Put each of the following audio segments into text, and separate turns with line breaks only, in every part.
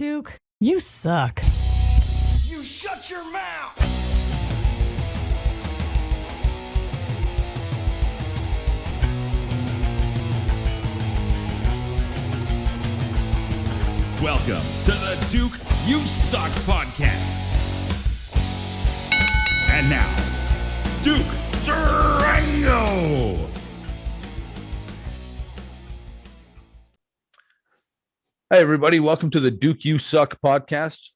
Duke, you suck.
You shut your mouth!
Welcome to the Duke You Suck podcast. And now, Duke Durango.
Hi, everybody. Welcome to the Duke You Suck podcast.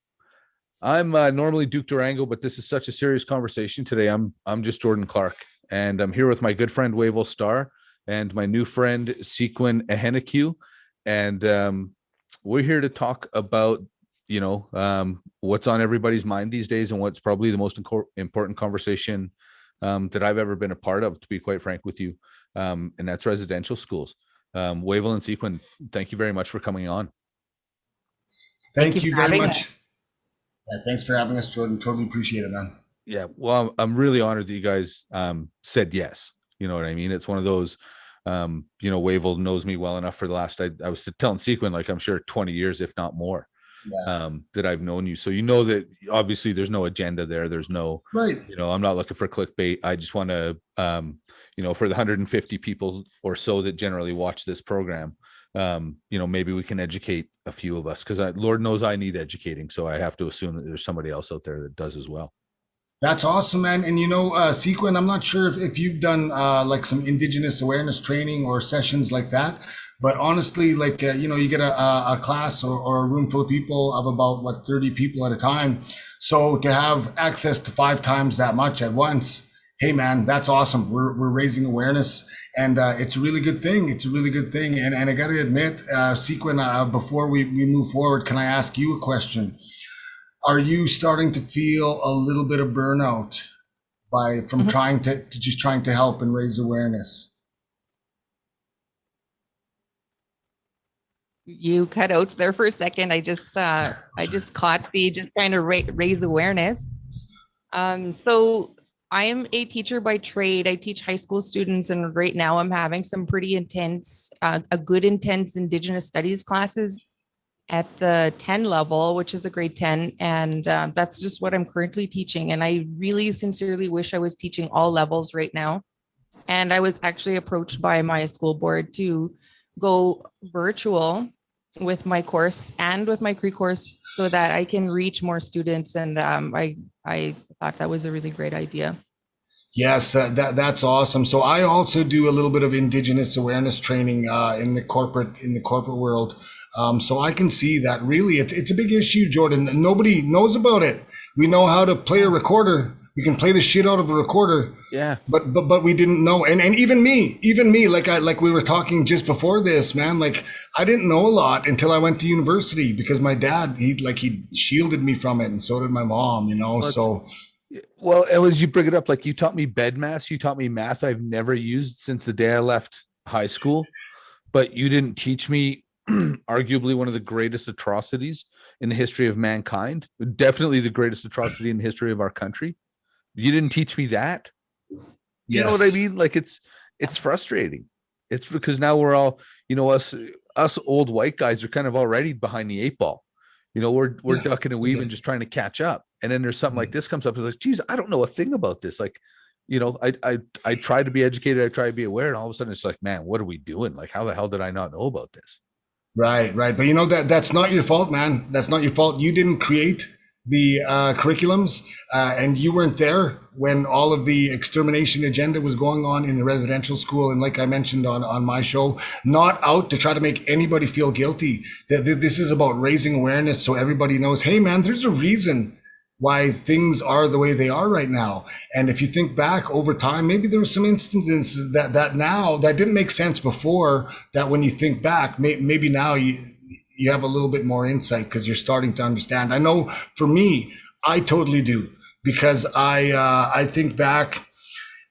I'm normally Duke Durango, but this is such a serious conversation today. I'm just Jordan Clark, and I'm here with my good friend Wavell Starr and my new friend Sekwun Ahenakew, and we're here to talk about what's on everybody's mind these days and what's probably the most important conversation that I've ever been a part of, to be quite frank with you, and that's residential schools. Wavell and Sekwun, thank you very much for coming on.
Thank you very much. Yeah, thanks for having us, Jordan. Totally appreciate it, man.
Yeah, well, I'm really honored that you guys said yes. You know what I mean? It's one of those, Wavell knows me well enough for the last, I was telling Sekwun, like, I'm sure 20 years, if not more, that I've known you. So you know that obviously there's no agenda there. There's no,
right.
I'm not looking for clickbait. I just want to, for the 150 people or so that generally watch this program, maybe we can educate a few of us, because Lord knows I need educating. So I have to assume that there's somebody else out there that does as well.
That's awesome, man. And Sekwun, I'm not sure if you've done like some Indigenous awareness training or sessions like that, but honestly, like, you get a class or a room full of people of about 30 people at a time. So to have access to 5 times that much at once, hey man, that's awesome. We're raising awareness, and it's a really good thing. It's a really good thing. And I got to admit, Sekwun, before we move forward, can I ask you a question? Are you starting to feel a little bit of burnout from trying to help and raise awareness?
You cut out there for a second. I just caught the just trying to raise awareness. So I am a teacher by trade. I teach high school students, and right now I'm having some pretty intense, intense Indigenous studies classes at the 10 level, which is a grade 10. And that's just what I'm currently teaching. And I really sincerely wish I was teaching all levels right now. And I was actually approached by my school board to go virtual with my course and with my Cree course so that I can reach more students. And I thought that was a really great idea.
Yes, that's awesome. So I also do a little bit of Indigenous awareness training in the corporate world. So I can see that really it's a big issue, Jordan. Nobody knows about it. We know how to play a recorder. We can play the shit out of a recorder. Yeah. But we didn't know. And even me, like we were talking just before this, man, like I didn't know a lot until I went to university, because my dad, he shielded me from it, and so did my mom,
Well, as you bring it up, like you taught me bed maths, you taught me math I've never used since the day I left high school, but you didn't teach me arguably one of the greatest atrocities in the history of mankind, definitely the greatest atrocity in the history of our country. You didn't teach me that. You know what I mean? Like it's frustrating. It's because now we're all, us old white guys are kind of already behind the 8 ball. We're ducking and weaving, just trying to catch up. And then there's something like this comes up. It's like, geez, I don't know a thing about this. Like, I try to be educated. I try to be aware. And all of a sudden it's like, man, what are we doing? Like, how the hell did I not know about this?
Right. But that's not your fault, man. That's not your fault. You didn't create the curriculums, and you weren't there when all of the extermination agenda was going on in the residential school. And like I mentioned on my show, not out to try to make anybody feel guilty. This is about raising awareness so everybody knows, hey man, there's a reason why things are the way they are right now. And if you think back over time, maybe there were some instances that now that didn't make sense before, that when you think back, maybe now you have a little bit more insight because you're starting to understand. I know for me, I totally do, because I think back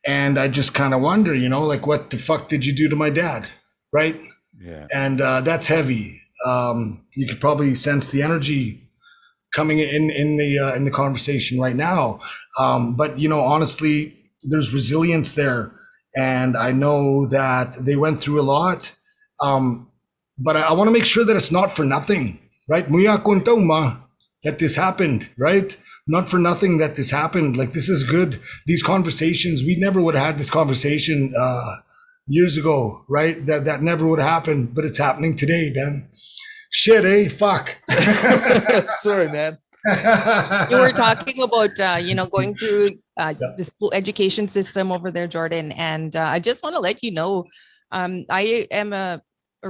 and I just kind of wonder, like, what the fuck did you do to my dad? Right.
Yeah.
And that's heavy. You could probably sense the energy coming in the conversation right now. But honestly, there's resilience there. And I know that they went through a lot. But I want to make sure that it's not for nothing. right? Muya kontoma that this happened, right? Not for nothing that this happened. Like, this is good. These conversations, we never would have had this conversation years ago, right? That never would have happened, but it's happening today, man. Shit, eh? Fuck.
Sorry, man.
You were talking about, going through
Yeah.
the school education system over there, Jordan. And I just want to let you know, I am a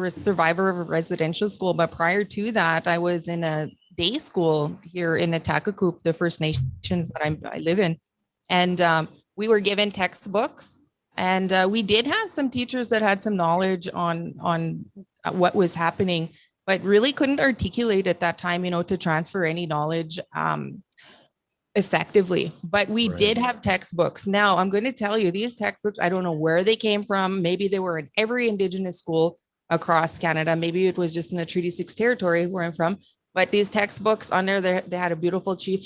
survivor of a residential school, but prior to that, I was in a day school here in Attackakoup, the First Nations that I live in. And we were given textbooks, and we did have some teachers that had some knowledge on what was happening, but really couldn't articulate at that time, to transfer any knowledge effectively. But we did have textbooks. Now, I'm going to tell you, these textbooks, I don't know where they came from. Maybe they were in every Indigenous school across Canada. Maybe it was just in the Treaty 6 territory where I'm from. But these textbooks on there, they had a beautiful chief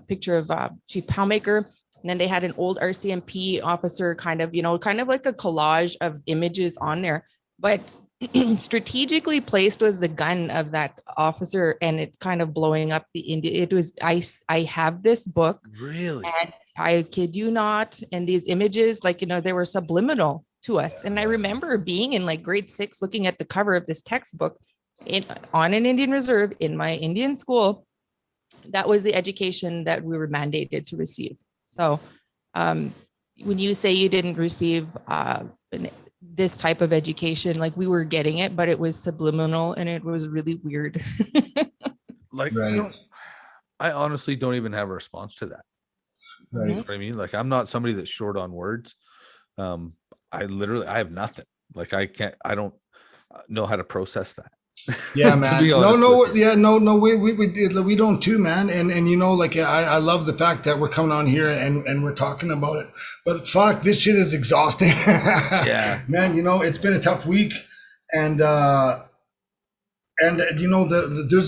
picture of Chief Powmaker. And then they had an old RCMP officer kind of like a collage of images on there. But strategically placed was the gun of that officer, and it kind of blowing up the Indian. It was, I have this book.
Really?
And I kid you not. And these images, they were subliminal to us. And I remember being in like grade 6, looking at the cover of this textbook on an Indian reserve in my Indian school. That was the education that we were mandated to receive. So when you say you didn't receive this type of education, like, we were getting it, but it was subliminal and it was really weird.
Like,
Right.
I honestly don't even have a response to that.
Right.
You know what I mean? Like, I'm not somebody that's short on words. I have nothing. Like, I don't know how to process that.
Yeah,
To
man.
be honest with you.
We don't too, man. And I love the fact that we're coming on here and we're talking about it. But fuck, this shit is exhausting.
Yeah.
Man, it's been a tough week, and there's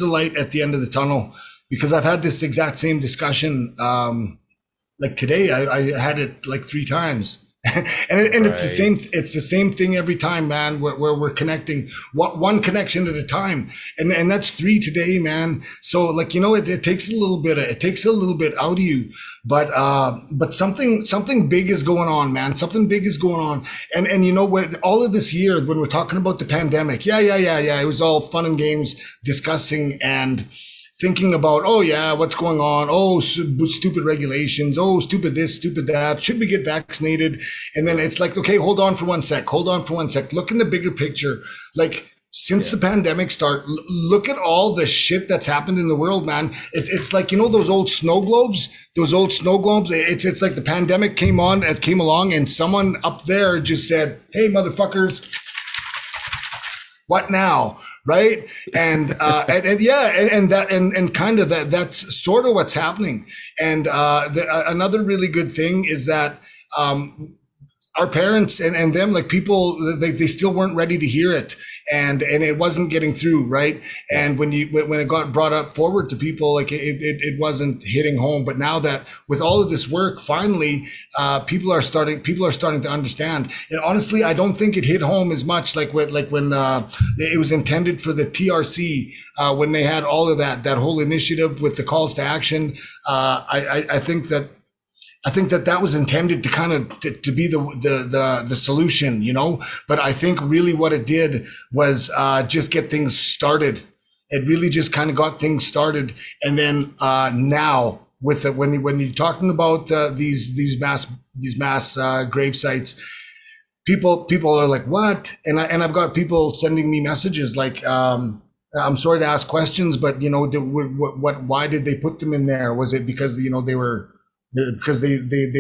a light at the end of the tunnel, because I've had this exact same discussion. Like today, I had it like 3 times. and it's the same thing every time, man, where we're connecting one connection at a time, and that's 3 today, man. So like, it takes a little bit out of you, but something big is going on, man. Something big is going on. And what, all of this year, when we're talking about the pandemic, yeah, it was all fun and games, discussing and thinking about, oh yeah, what's going on? Oh, stupid regulations. Oh, stupid this, stupid that. Should we get vaccinated? And then it's like, okay, hold on for one sec. Look in the bigger picture. Like, since the pandemic start, look at all the shit that's happened in the world, man. It's like, those old snow globes. It's like the pandemic came along, and someone up there just said, hey, motherfuckers, what now? Right. And that's sort of what's happening. And another really good thing is that our parents and them, like, people, they still weren't ready to hear it, and it wasn't getting through, right? And when it got brought up forward to people, like, it wasn't hitting home. But now that with all of this work, finally, people are starting to understand. And honestly, I don't think it hit home as much like when it was intended for the TRC, when they had all of that whole initiative with the calls to action. I think that was intended to kind of to be the solution, but I think really what it did was just get things started. It really just kind of got things started. And then now with when you're talking about these mass grave sites, people are like, what? And I've got people sending me messages like, I'm sorry to ask questions, but why did they put them in there? Was it because they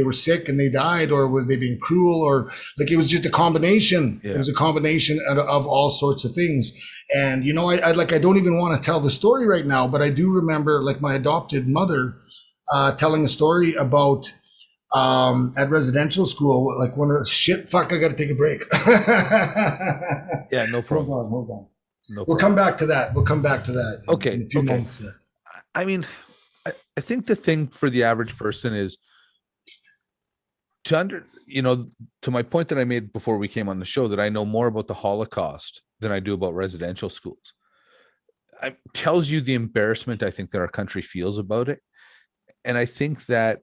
were sick and they died, or were they being cruel, or like, it was just a combination. Yeah. It was a combination of all sorts of things. And I don't even want to tell the story right now, but I do remember, like, my adopted mother telling a story about at residential school, like, when I gotta take a break.
Yeah, no problem.
Hold on.
No problem.
We'll come back to that.
Okay.
In a few moments. Yeah.
I mean, I think the thing for the average person is to my point that I made before we came on the show, that I know more about the Holocaust than I do about residential schools. tells you the embarrassment I think that our country feels about it. And I think that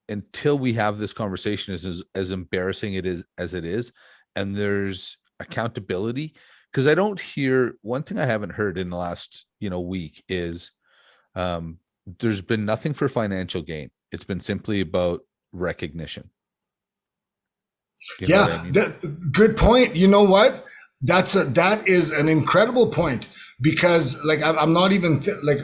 until we have this conversation as embarrassing it is as it is, and there's accountability, because I don't hear one thing I haven't heard in the last week is there's been nothing for financial gain. It's been simply about recognition.
Good point. You know what? That is an incredible point, because like I'm not even like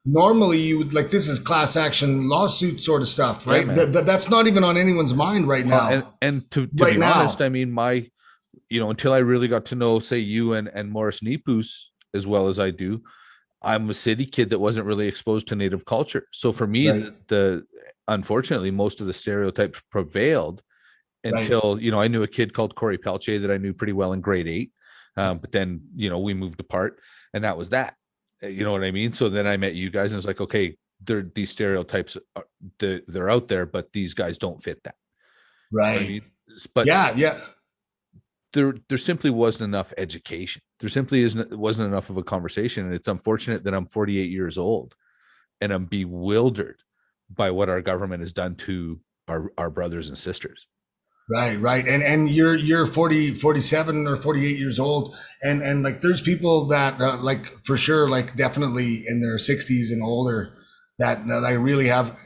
normally you would like, this is class action lawsuit sort of stuff, right?
Yeah,
that's not even on anyone's mind right now.
And to
right
be
now,
honest, I mean, my until I really got to know, say, you and Morris Nepus as well as I do, I'm a city kid that wasn't really exposed to Native culture. So for me,
right.
the unfortunately, most of the stereotypes prevailed until,
right.
I knew a kid called Corey Pelche that I knew pretty well in grade 8. But then, we moved apart, and that was that. You know what I mean? So then I met you guys, and it's like, okay, these stereotypes, they're out there, but these guys don't fit that.
Right.
You know what I mean? But
yeah.
There simply wasn't enough education. There simply wasn't enough of a conversation. And it's unfortunate that I'm 48 years old and I'm bewildered by what our government has done to our brothers and sisters.
Right. And you're 47 or 48 years old. And like, there's people that like, for sure, like definitely in their 60s and older that I really have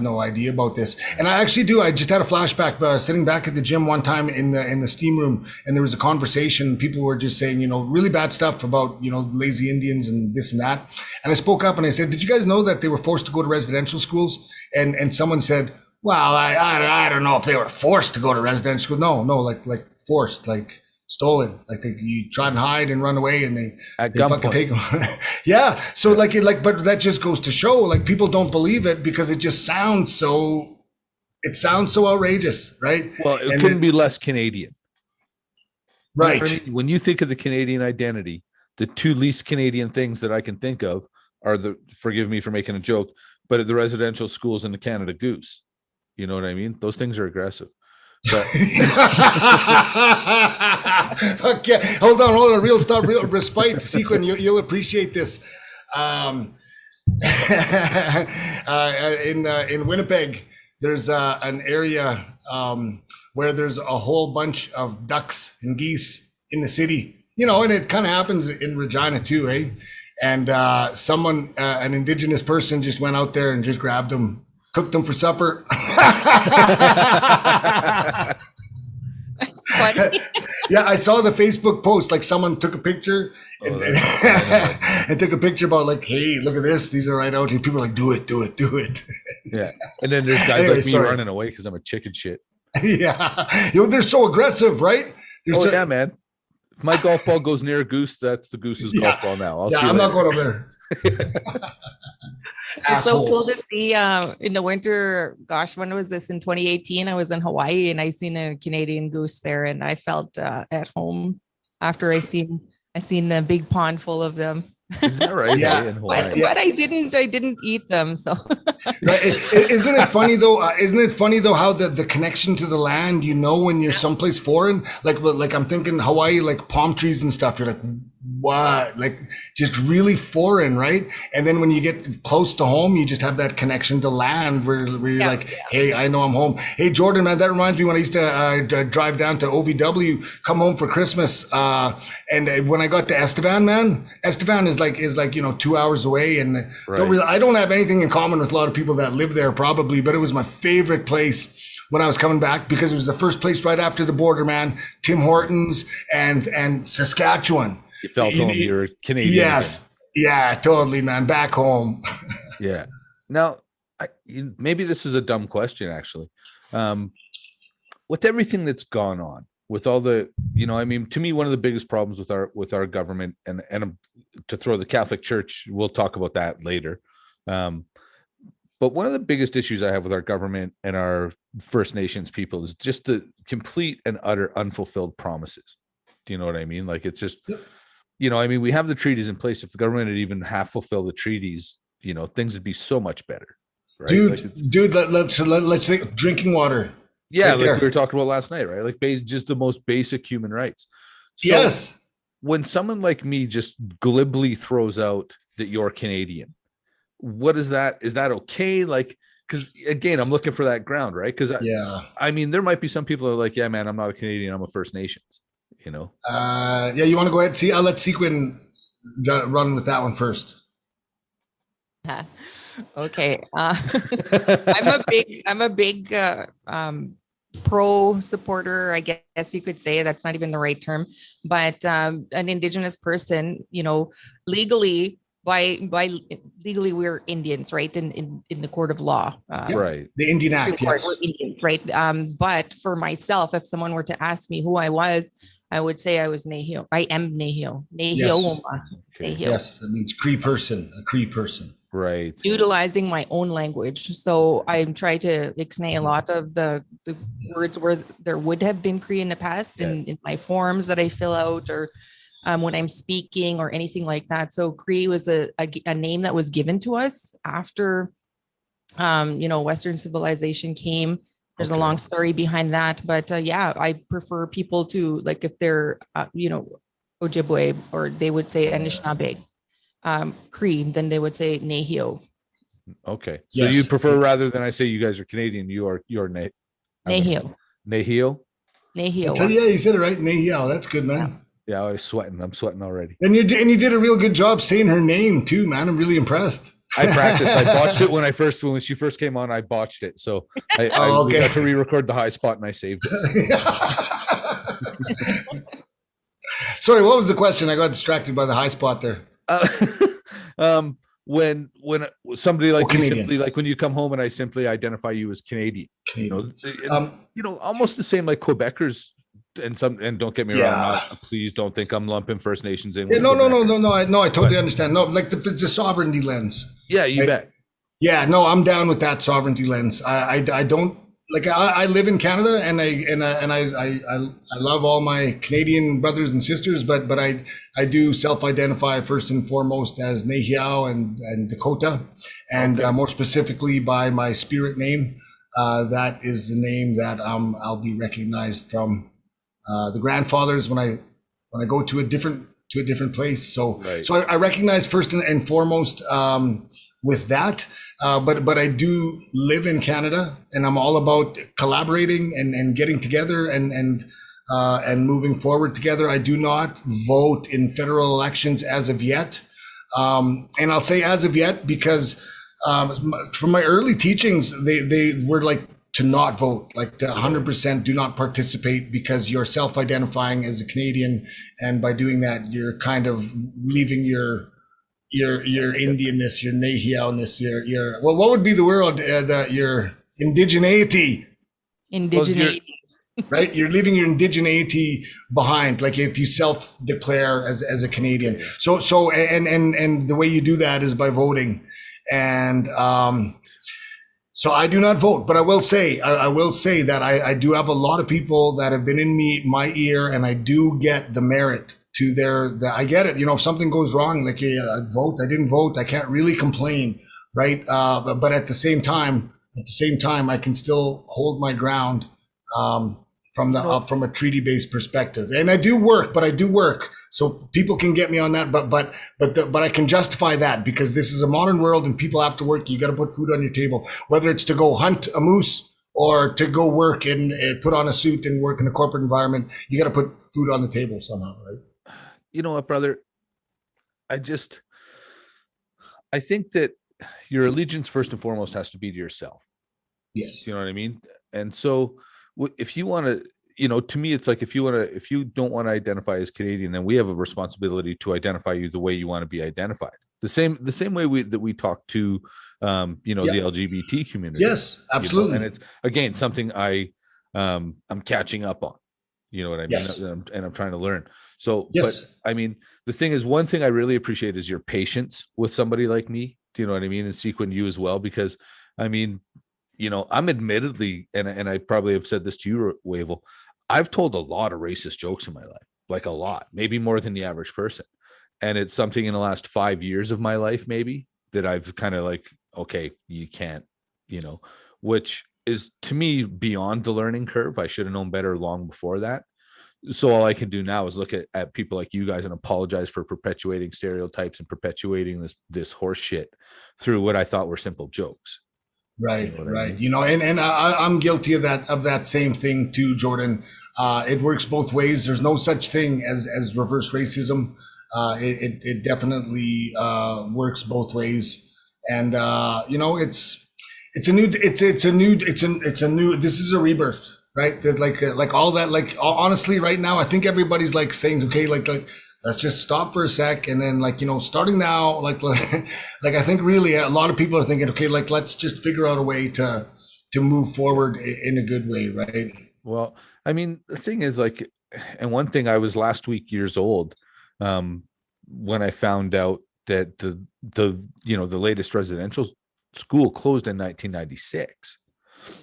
no idea about this. And I actually do. I just had a flashback sitting back at the gym one time in the steam room, and there was a conversation. People were just saying, really bad stuff about, lazy Indians and this and that. And I spoke up and I said, did you guys know that they were forced to go to residential schools? And someone said, well, I don't know if they were forced to go to residential school. No, like forced, like stolen, like you try and hide and run away, and they fucking take them. Yeah. So but that just goes to show, like, people don't believe it because it just sounds so outrageous, right?
Well, it couldn't be less Canadian.
Right.
You know what I mean? When you think of the Canadian identity, the two least Canadian things that I can think of are forgive me for making a joke, but the residential schools and the Canada Goose. You know what I mean? Those things are aggressive. But
fuck yeah. Hold on. Real stuff, real respite. Sekwun, you'll appreciate this. In Winnipeg, there's an area where there's a whole bunch of ducks and geese in the city, and it kind of happens in Regina too, eh? And someone, an Indigenous person, just went out there and just grabbed them, cooked them for supper.
That's funny.
Yeah, I saw the Facebook post. Like, someone took a picture and took a picture about, like, hey, look at this. These are right out here. People are like, do it.
Yeah. And then there's guys like me running away because I'm a chicken shit.
Yeah. They're so aggressive, right?
Yeah, man. If my golf ball goes near a goose, that's the goose's golf ball now.
I'm not going over there.
It's so cool to see in the winter. Gosh, when was this? In 2018, I was in Hawaii and I seen a Canadian goose there, and I felt at home after I seen the big pond full of them.
Is that right?
Yeah.
But I didn't eat them. So
right. Isn't it funny though? Isn't it funny though how the connection to the land? When you're someplace foreign, like I'm thinking Hawaii, like palm trees and stuff. You're like, what? Like, just really foreign, right? And then when you get close to home, you just have that connection to land where you're like, hey, I know I'm home. Hey, Jordan, man, that reminds me when I used to drive down to OVW, come home for Christmas. And when I got to Estevan, man, Estevan is like 2 hours away, and I don't have anything in common with a lot of people that live there probably, but it was my favorite place when I was coming back because it was the first place right after the border, man. Tim Hortons and Saskatchewan.
You felt home. You're Canadian.
Yes. Again. Yeah, totally, man. Back home.
Yeah. Now, maybe this is a dumb question, actually. With everything that's gone on, with all the, to me, one of the biggest problems with our government, and to throw the Catholic Church, we'll talk about that later. But one of the biggest issues I have with our government and our First Nations people is just the complete and utter unfulfilled promises. Do you know what I mean? Like, it's just, we have the treaties in place. If the government had even half fulfilled the treaties, things would be so much better. Right?
Dude, let's think drinking water.
Yeah,
right
like we were talking about last night, right? Like just the most basic human rights. So,
yes.
when someone like me just glibly throws out that you're Canadian, what is that? Is that okay? Like, because again, I'm looking for that ground, right? Because
Yeah.
I mean, there might be some people that are like, yeah, man, I'm not a Canadian, I'm a First Nations, you know?
Yeah, you want to go ahead? See, I'll let Sekwun run with that one first.
Okay. I'm a big pro supporter, I guess you could say. That's not even the right term, but an Indigenous person, legally, by legally we're Indians, right? In the court of law.
Right.
The Indian Act,
Supreme Court,
yes.
we're Indians, right? But for myself, if someone were to ask me who I was, I would say I was Nehio. I am Nehio. Nehio
Yes.
Woma.
Okay.
Nehio.
Yes, that means Cree person, a Cree person.
Right.
Utilizing my own language. So I'm trying to ixnay a lot of the words where there would have been Cree in the past in my forms that I fill out or when I'm speaking or anything like that. So Cree was a name that was given to us after, Western civilization came. There's a long story behind that, but yeah, I prefer people to, like, if they're, Ojibwe, or they would say Anishinaabe, Cree, then they would say Nehio.
Okay. So
Yes.
you prefer, rather than I say you guys are Canadian, you're
Nehio.
Nehio.
Yeah, you said it right. Nehio. That's good, man.
Yeah, I was sweating. I'm sweating already.
And you did a real good job saying her name too, man. I'm really impressed.
I practiced. I botched it when she first came on. I botched it, so I got to re-record the high spot and I saved it.
Sorry, what was the question? I got distracted by the high spot there.
When somebody like you
Canadian.
simply, like when you come home and I simply identify you as Canadian,
Canadian.
Almost the same like Quebecers. And don't get me wrong, please don't think I'm lumping First Nations in.
Yeah, no. I totally understand. No, like it's a sovereignty lens.
Yeah, you bet.
Yeah, no, I'm down with that sovereignty lens. I don't like. I live in Canada, and I love all my Canadian brothers and sisters, but I do self-identify first and foremost as Nehiyaw and Dakota, and more specifically by my spirit name. That is the name that I'll be recognized from. The grandfathers when I go to a different place. So I recognize first and foremost with that. But I do live in Canada, and I'm all about collaborating and getting together and moving forward together. I do not vote in federal elections as of yet, and I'll say as of yet because from my early teachings, they were like, to not vote, like to 100% do not participate because you're self-identifying as a Canadian, and by doing that, you're kind of leaving your Indianness, your Nehiyawness, your what would be the word? Your indigeneity.
Indigeneity.
Right, you're leaving your indigeneity behind. Like if you self-declare as a Canadian. So and the way you do that is by voting, and so I do not vote, but I will say that I do have a lot of people that have been in my ear, and I do get the merit to I get it. If something goes wrong, like I didn't vote, I can't really complain, right? But at the same time, I can still hold my ground from a treaty-based perspective. And I do work, so people can get me on that. But I can justify that because this is a modern world and people have to work. You got to put food on your table, whether it's to go hunt a moose or to go work and put on a suit and work in a corporate environment. You got to put food on the table somehow, right?
You know what, brother? I think that your allegiance first and foremost has to be to yourself.
Yes.
You know what I mean? And so if you want to, to me, it's like, if you don't want to identify as Canadian, then we have a responsibility to identify you the way you want to be identified. The same way that we talk to, the LGBT community.
Yes, absolutely.
And it's, again, something I'm catching up on, you know what I mean?
Yes.
And I'm trying to learn. So,
yes.
But I mean, the thing is, one thing I really appreciate is your patience with somebody like me. Do you know what I mean? And Sekwun, you as well, because I mean, I'm admittedly, and I probably have said this to you, Wavell, I've told a lot of racist jokes in my life, like a lot, maybe more than the average person. And it's something in the last 5 years of my life, maybe, that I've kind of like, okay, you can't, which is to me beyond the learning curve. I should have known better long before that. So all I can do now is look at people like you guys and apologize for perpetuating stereotypes and perpetuating this horse shit through what I thought were simple jokes.
Right,
You know what I
right.
mean?
You know, and I'm guilty of that same thing too, Jordan. It works both ways. There's no such thing as reverse racism. It definitely works both ways. And you know, it's a new this is a rebirth, right? That like all that, like honestly, right now, I think everybody's like saying, okay, like let's just stop for a sec, and then like, you know, starting now, like I think really a lot of people are thinking, okay, like let's just figure out a way to move forward in a good way, right?
Well, I mean, the thing is, like, and one thing, I was last week years old when I found out that the latest residential school closed in 1996.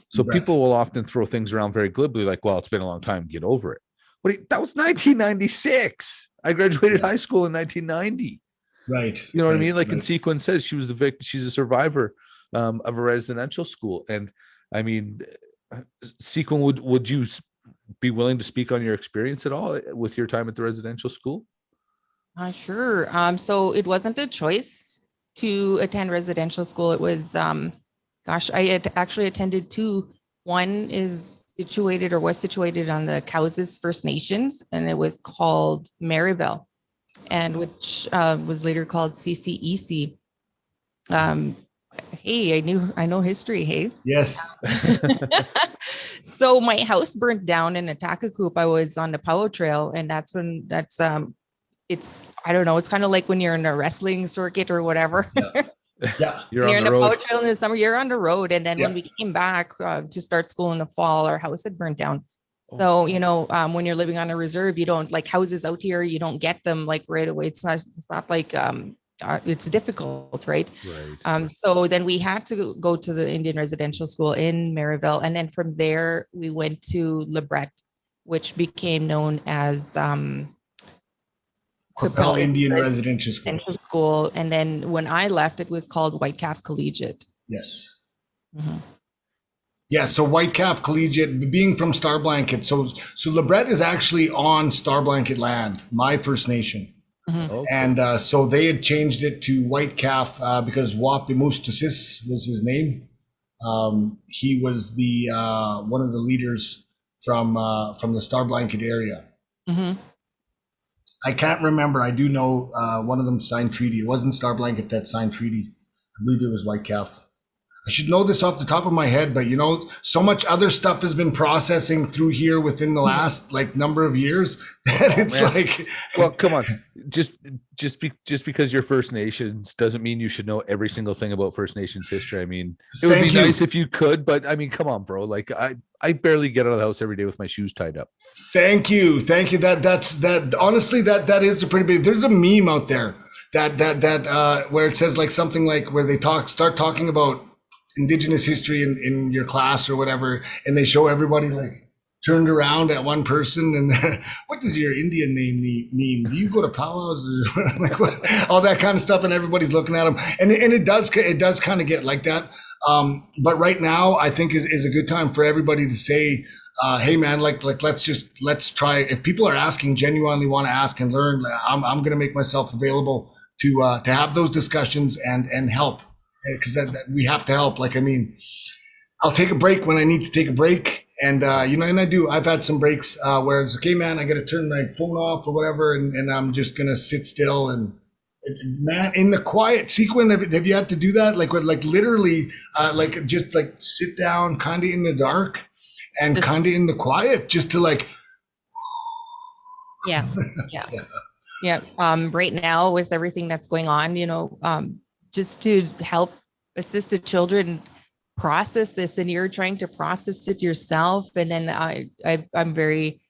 So
Right.
people will often throw things around very glibly, like, well, it's been a long time, get over it. But that was 1996. I graduated high school in 1990.
Right.
You know what I
right,
mean? Like,
right.
in Sekwun says, she was the victim, she's a survivor of a residential school. And I mean, Sekwun, would you be willing to speak on your experience at all with your time at the residential school?
Sure. So it wasn't a choice to attend residential school. It was, I had actually attended two. One is situated or was situated on the Cowes First Nations, and it was called Maryville, and which was later called CCEC. Hey, I know history. Hey.
Yes.
So my house burnt down in Attackcoop. I was on the Power Trail, and it's, I don't know, it's kind of like when you're in a wrestling circuit or whatever.
Yeah.
You're
You're
on
in
the
the Power
road.
Trail in the summer, you're on the road. And then
Yeah.
when we came back to start school in the fall, our house had burnt down. So, you know, when you're living on a reserve, you don't, like, houses out here, you don't get them like right away. It's not like it's difficult, right?
Right.
So then we had to go to the Indian residential school in Maryville. And then from there, we went to LeBret, which became known as
Capel Indian Residential School.
Residential School. And then when I left, it was called White Calf Collegiate.
Yes.
Mhm.
Yeah, so White Calf Collegiate, being from Star Blanket, so LeBret is actually on Star Blanket land, my First Nation.
Okay.
And so they had changed it to White Calf because Wapimustasis was his name. He was the one of the leaders from the Star Blanket area.
Mhm.
I can't remember. I do know one of them signed treaty. It wasn't Star Blanket that signed treaty. I believe it was White Calf. I should know this off the top of my head, but you know, so much other stuff has been processing through here within the last like number of years that it's
man.
like,
Well, come on. Just because you're First Nations doesn't mean you should know every single thing about First Nations history. I mean, it would
Thank
be
you.
nice if you could, but I mean, come on, bro. Like, I barely get out of the house every day with my shoes tied up.
Thank you. That honestly, that is a pretty big, there's a meme out there that where it says like something like where they start talking about Indigenous history in your class or whatever, and they show everybody like turned around at one person and what does your Indian name mean? Do you go to powwows or like what, all that kind of stuff, and everybody's looking at them, and it does kind of get like that. But right now, I think is a good time for everybody to say, hey man, like let's try. If people are asking, genuinely want to ask and learn, I'm going to make myself available to have those discussions and help, because that we have to help. Like, I mean, I'll take a break when I need to take a break. And, you know, and I do, I've had some breaks where it's okay, man, I got to turn my phone off or whatever. And I'm just going to sit still and man, in the quiet. Sekwun, have you had to do that? Like, literally, like just like sit down kind of in the dark and kind of in the quiet, just to like.
Yeah. Right now with everything that's going on, you know, just to help assist the children process this, and you're trying to process it yourself. And then I'm very,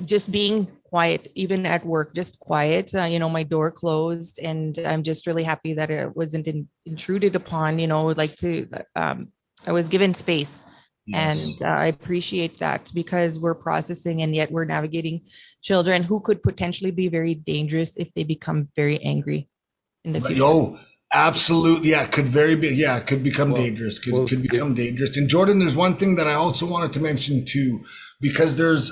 just being quiet, even at work, just quiet, you know, my door closed, and I'm just really happy that it wasn't intruded upon, you know, like I was given space.
Yes.
And I appreciate that, because we're processing, and yet we're navigating children who could potentially be very dangerous if they become very angry in the future.
Oh, absolutely. Yeah, could become dangerous. Could become dangerous. And Jordan, there's one thing that I also wanted to mention too, because there's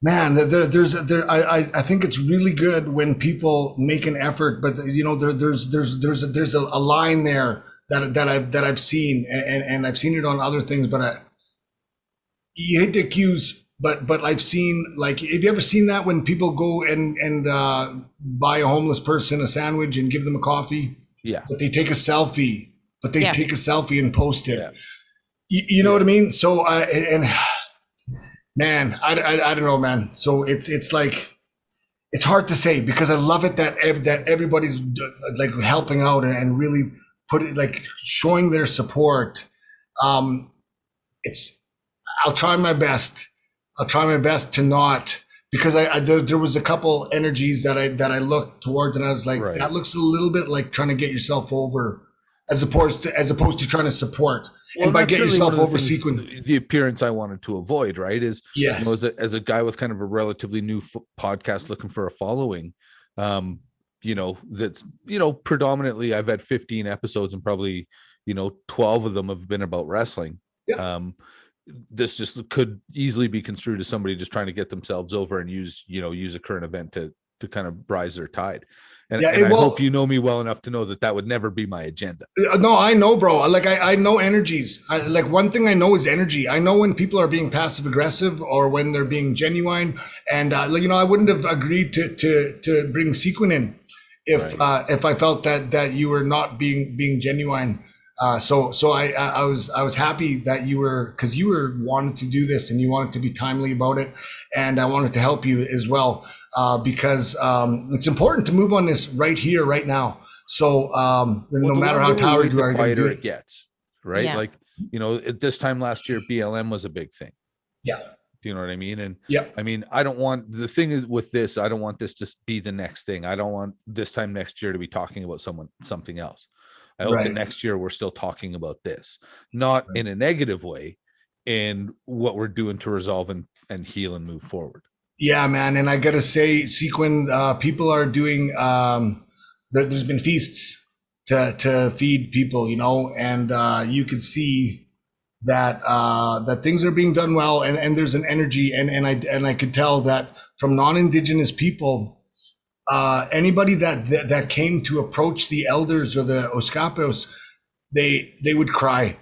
Man, I think it's really good when people make an effort, but there's a line there that I've seen, and I've seen it on other things, but you hate to accuse, but I've seen, like, have you ever seen that when people go and buy a homeless person a sandwich and give them a coffee?
Yeah.
But they take a selfie, and post it.
Yeah.
You know what I mean? So, man, I don't know, man. So it's like, it's hard to say, because I love it that everybody's like helping out and really showing their support. I'll try my best. To not, because there was a couple energies that I looked towards, and I was like,
Right.
That looks a little bit like trying to get yourself over, as opposed to trying to support.
Well,
And by
that's
get
certainly
yourself
one of
over,
the things-
Sekwun.
the appearance I wanted to avoid, right, is,
Yeah.
you know, as a guy with kind of a relatively new podcast looking for a following, you know, that's, you know, predominantly I've had 15 episodes and probably, you know, 12 of them have been about wrestling.
Yeah.
This just could easily be construed as somebody just trying to get themselves over and use a current event to kind of rise their tide. And,
Yeah,
and I hope you know me well enough to know that would never be my agenda.
No, I know, bro. Like, I know energies. Like, one thing I know is energy. I know when people are being passive aggressive or when they're being genuine. And I wouldn't have agreed to bring Sekwun in if I felt that you were not being genuine. So I was happy that you were, because you were wanting to do this and you wanted to be timely about it, and I wanted to help you as well, because it's important to move on this right here, right now. So no matter how tired you are,
the quieter it gets, right?
Yeah.
Like, you know, at this time last year, BLM was a big thing.
Yeah.
Do you know what I mean? And
yeah,
I mean, I don't want, the thing is with this, I don't want this to be the next thing. I don't want this time next year to be talking about something else. I hope that next year we're still talking about this, not in a negative way, in what we're doing to resolve and heal and move forward.
Yeah, man. And I got to say, Sekwun, people are doing, there's been feasts to feed people, you know, and you could see that things are being done well, and there's an energy, and I could tell that from non-Indigenous people, anybody that came to approach the elders or the Oskapos, they would cry.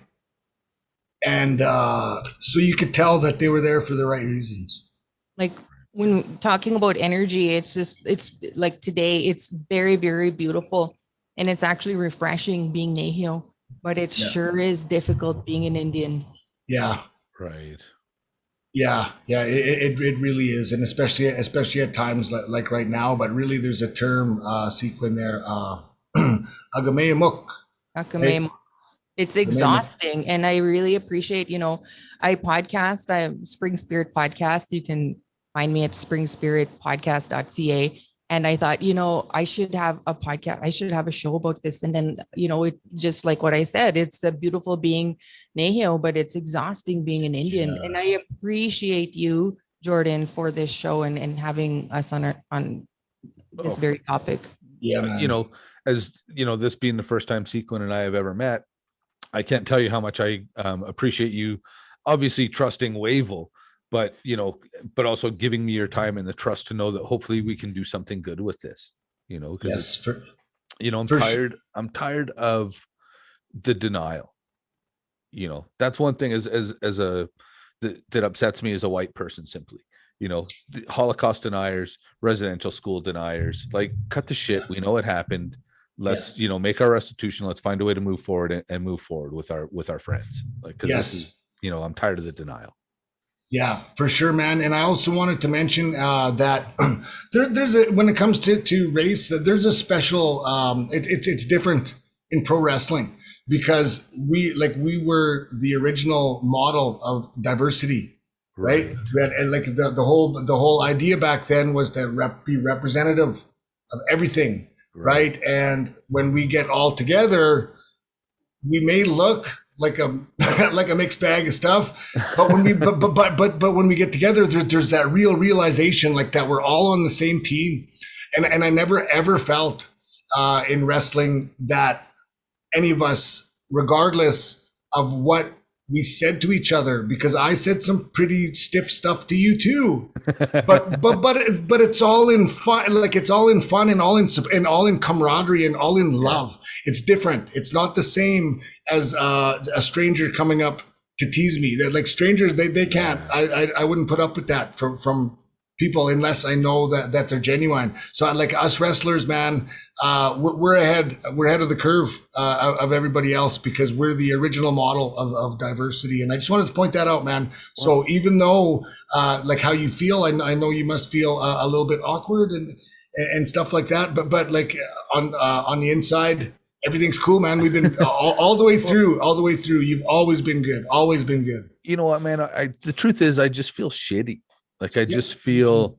And so you could tell that they were there for the right reasons.
Like, when talking about energy, it's like today, it's very, very beautiful. And it's actually refreshing being Nahil, but it sure is difficult being an Indian.
Yeah.
Right.
Yeah. It really is. And especially at times like right now, but really there's a term, Sekwun there, Agameamuk.
It's exhausting. And I really appreciate, I Spring Spirit Podcast. You can find me at springspiritpodcast.ca. And I thought, I should have a podcast. I should have a show about this. And then, it just like what I said, it's a beautiful being Nahil, but it's exhausting being an Indian. Yeah. And I appreciate you, Jordan, for this show and having us on this very topic.
Yeah, man.
As this being the first time Sekwun and I have ever met, I can't tell you how much I appreciate you obviously trusting Wavell, but also giving me your time and the trust to know that hopefully we can do something good with this, because I'm tired of the denial. That's one thing that upsets me as a white person, simply, the Holocaust deniers, residential school deniers, like, cut the shit. We know it happened. Let's, make our restitution. Let's find a way to move forward and move forward with our friends. Like, cause this is, I'm tired of the denial.
Yeah, for sure, man. And I also wanted to mention that when it comes to race, that there's a special, it's different in pro wrestling, because we were the original model of diversity, right? And like the whole idea back then was to be representative of everything, right? And when we get all together, we may look like a mixed bag of stuff, but when we but when we get together, there's that realization, like, that we're all on the same team. And I never ever felt in wrestling that any of us, regardless of what we said to each other, because I said some pretty stiff stuff to you too. but it's all in fun. Like it's all in fun and all in camaraderie and all in love. It's different. It's not the same as a stranger coming up to tease me. They're like strangers, they can't. I wouldn't put up with that from people unless I know that they're genuine. So like us wrestlers, man, we're ahead of the curve of everybody else because we're the original model of diversity. And I just wanted to point that out, man. So even though like how you feel, I know you must feel a little bit awkward and stuff like that, but like on the inside, everything's cool, man. We've been all the way through. You've always been good.
You know what, man? The truth is I just feel shitty. Like I just feel,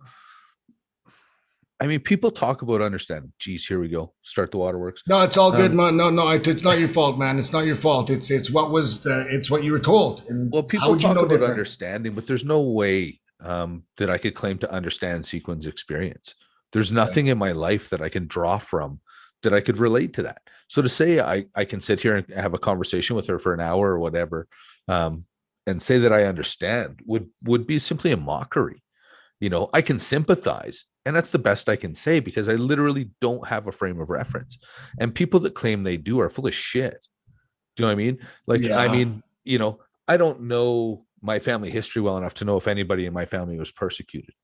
I mean, people talk about understanding. Geese, here we go. Start the waterworks.
No, it's all good, man. No, it's not your fault, man. It's not your fault. It's what you were told. And
well, people talk about understanding, but there's no way that I could claim to understand Sekwun's experience. There's nothing in my life that I can draw from that I could relate to that. So to say I can sit here and have a conversation with her for an hour or whatever, and say that I understand would be simply a mockery. You know, I can sympathize, and that's the best I can say because I literally don't have a frame of reference. And people that claim they do are full of shit. Do you know what I mean? Like, I mean, you know, I don't know my family history well enough to know if anybody in my family was persecuted,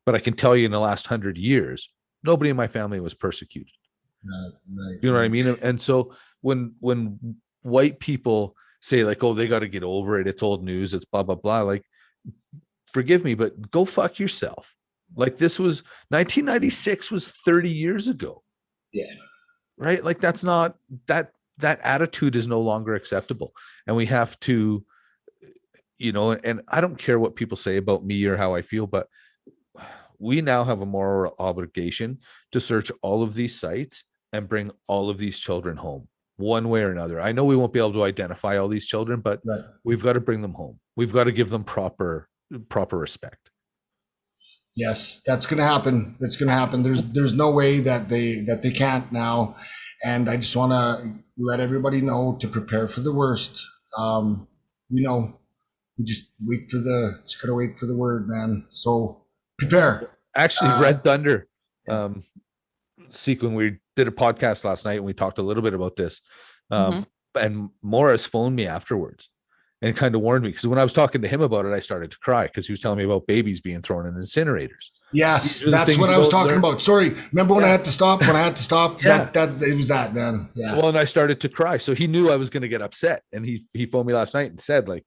but I can tell you in the last 100 years, nobody in my family was persecuted.
Right.
You know what I mean? And so when white people say like, oh, they got to get over it, it's old news, it's blah blah blah, like, forgive me, but go fuck yourself. Like, this was 1996 was 30 years ago.
Yeah.
Right. Like, that's not that attitude is no longer acceptable. And we have to, you know, and I don't care what people say about me or how I feel, but we now have a moral obligation to search all of these sites and bring all of these children home one way or another. I know we won't be able to identify all these children, but we've got to bring them home. We've got to give them proper respect.
Yes, that's going to happen. That's going to happen. There's no way that they can't now. And I just want to let everybody know to prepare for the worst. We know we just got to wait for the word, man. So prepare.
Actually, Red Thunder, Sekwun, we did a podcast last night and we talked a little bit about this. And Morris phoned me afterwards and kind of warned me, because when I was talking to him about it, I started to cry because he was telling me about babies being thrown in incinerators.
Yes, that's what I was talking about. Sorry, remember when I had to stop? When I had to stop, that it was that, man. Yeah.
Well, and I started to cry, so he knew I was going to get upset, and he phoned me last night and said, like,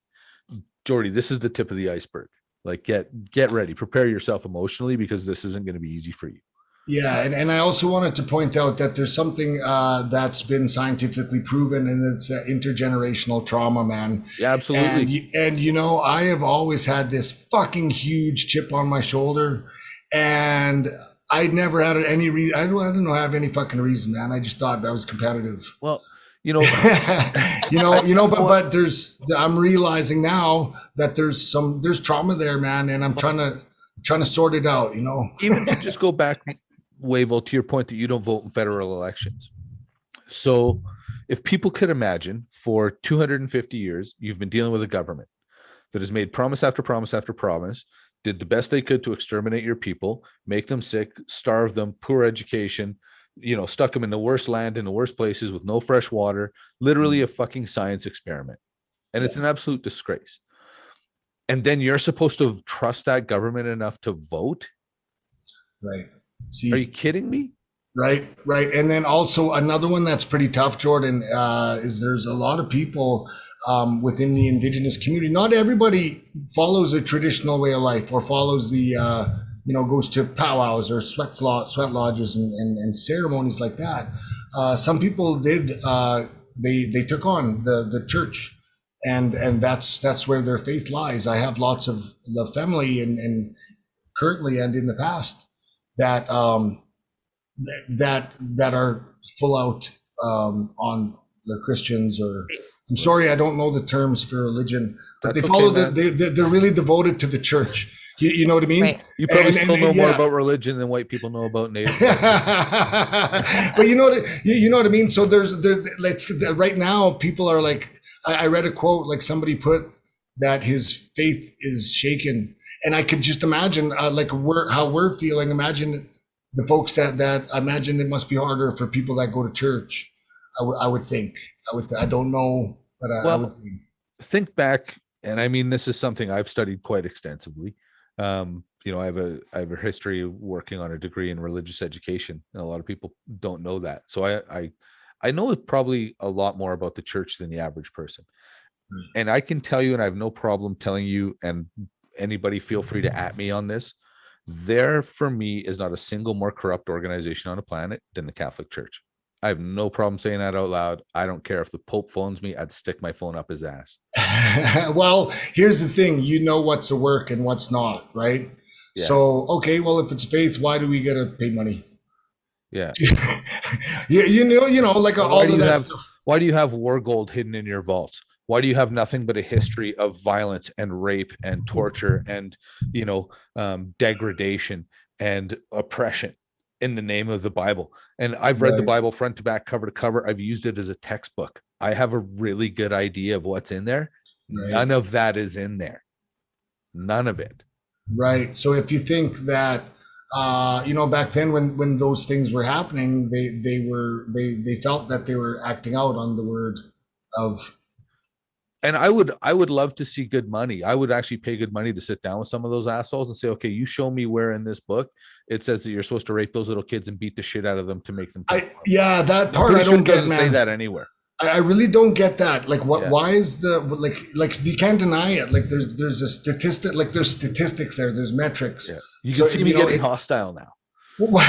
Jordy, this is the tip of the iceberg. Like, get ready, prepare yourself emotionally, because this isn't going to be easy for you.
Yeah, and I also wanted to point out that there's something that's been scientifically proven, and it's intergenerational trauma, man.
Yeah, absolutely.
And you know, I have always had this fucking huge chip on my shoulder, and I never had any reason. I don't have any fucking reason, man. I just thought I was competitive.
Well, you know,
but I'm realizing now that there's trauma there, man, and I'm trying to sort it out, you know.
Even to just go back, Wavell, to your point that you don't vote in federal elections. So if people could imagine, for 250 years, you've been dealing with a government that has made promise after promise after promise, did the best they could to exterminate your people, make them sick, starve them, poor education, you know, stuck them in the worst land, in the worst places with no fresh water, literally a fucking science experiment. And it's an absolute disgrace. And then you're supposed to trust that government enough to vote?
Right. See,
are you kidding me?
Right. And then also another one that's pretty tough, Jordan, is there's a lot of people within the Indigenous community. Not everybody follows a traditional way of life or follows the, goes to powwows or sweat lodges and ceremonies like that. Some people did, they took on the church, and that's where their faith lies. I have lots of the family and currently and in the past that are full out on the Christians, or I'm sorry, I don't know the terms for religion, but they follow they're really devoted to the church. You know what I mean? Right.
You probably still know more about religion than white people know about Native.
But you know what I mean? So there's right now people are like, I read a quote, like somebody put that his faith is shaken. And I could just imagine how we're feeling. Imagine the folks that I imagine it must be harder for people that go to church. I would think. I don't know, but I would think.
Think back, and I mean, this is something I've studied quite extensively. I have a history of working on a degree in religious education, and a lot of people don't know that. So I know probably a lot more about the church than the average person. And I can tell you, and I have no problem telling you, and anybody feel free to at me on this. There, for me, is not a single more corrupt organization on the planet than the Catholic Church. I have no problem saying that out loud. I don't care if the Pope phones me, I'd stick my phone up his ass.
Well, here's the thing. You know what's a work and what's not, right? Yeah. So, okay, well, if it's faith, why do we get to pay money?
Yeah.
Like all of that stuff.
Why do you have war gold hidden in your vaults? Why do you have nothing but a history of violence and rape and torture and, degradation and oppression in the name of the Bible? And I've read the Bible front to back, cover to cover. I've used it as a textbook. I have a really good idea of what's in there. Right. None of that is in there. None of it.
Right. So if you think that, back then when those things were happening, they felt that they were acting out on the word of.
And I would love to see good money. I would actually pay good money to sit down with some of those assholes and say, okay, you show me where in this book it says that you're supposed to rape those little kids and beat the shit out of them to make them.
That part I don't get, man.
Say that anywhere.
I really don't get that. Like, what? Yeah. Why is the like? You can't deny it. Like, there's a statistic. Like, there's statistics there. There's metrics.
Yeah. You can see me getting hostile now.
Well,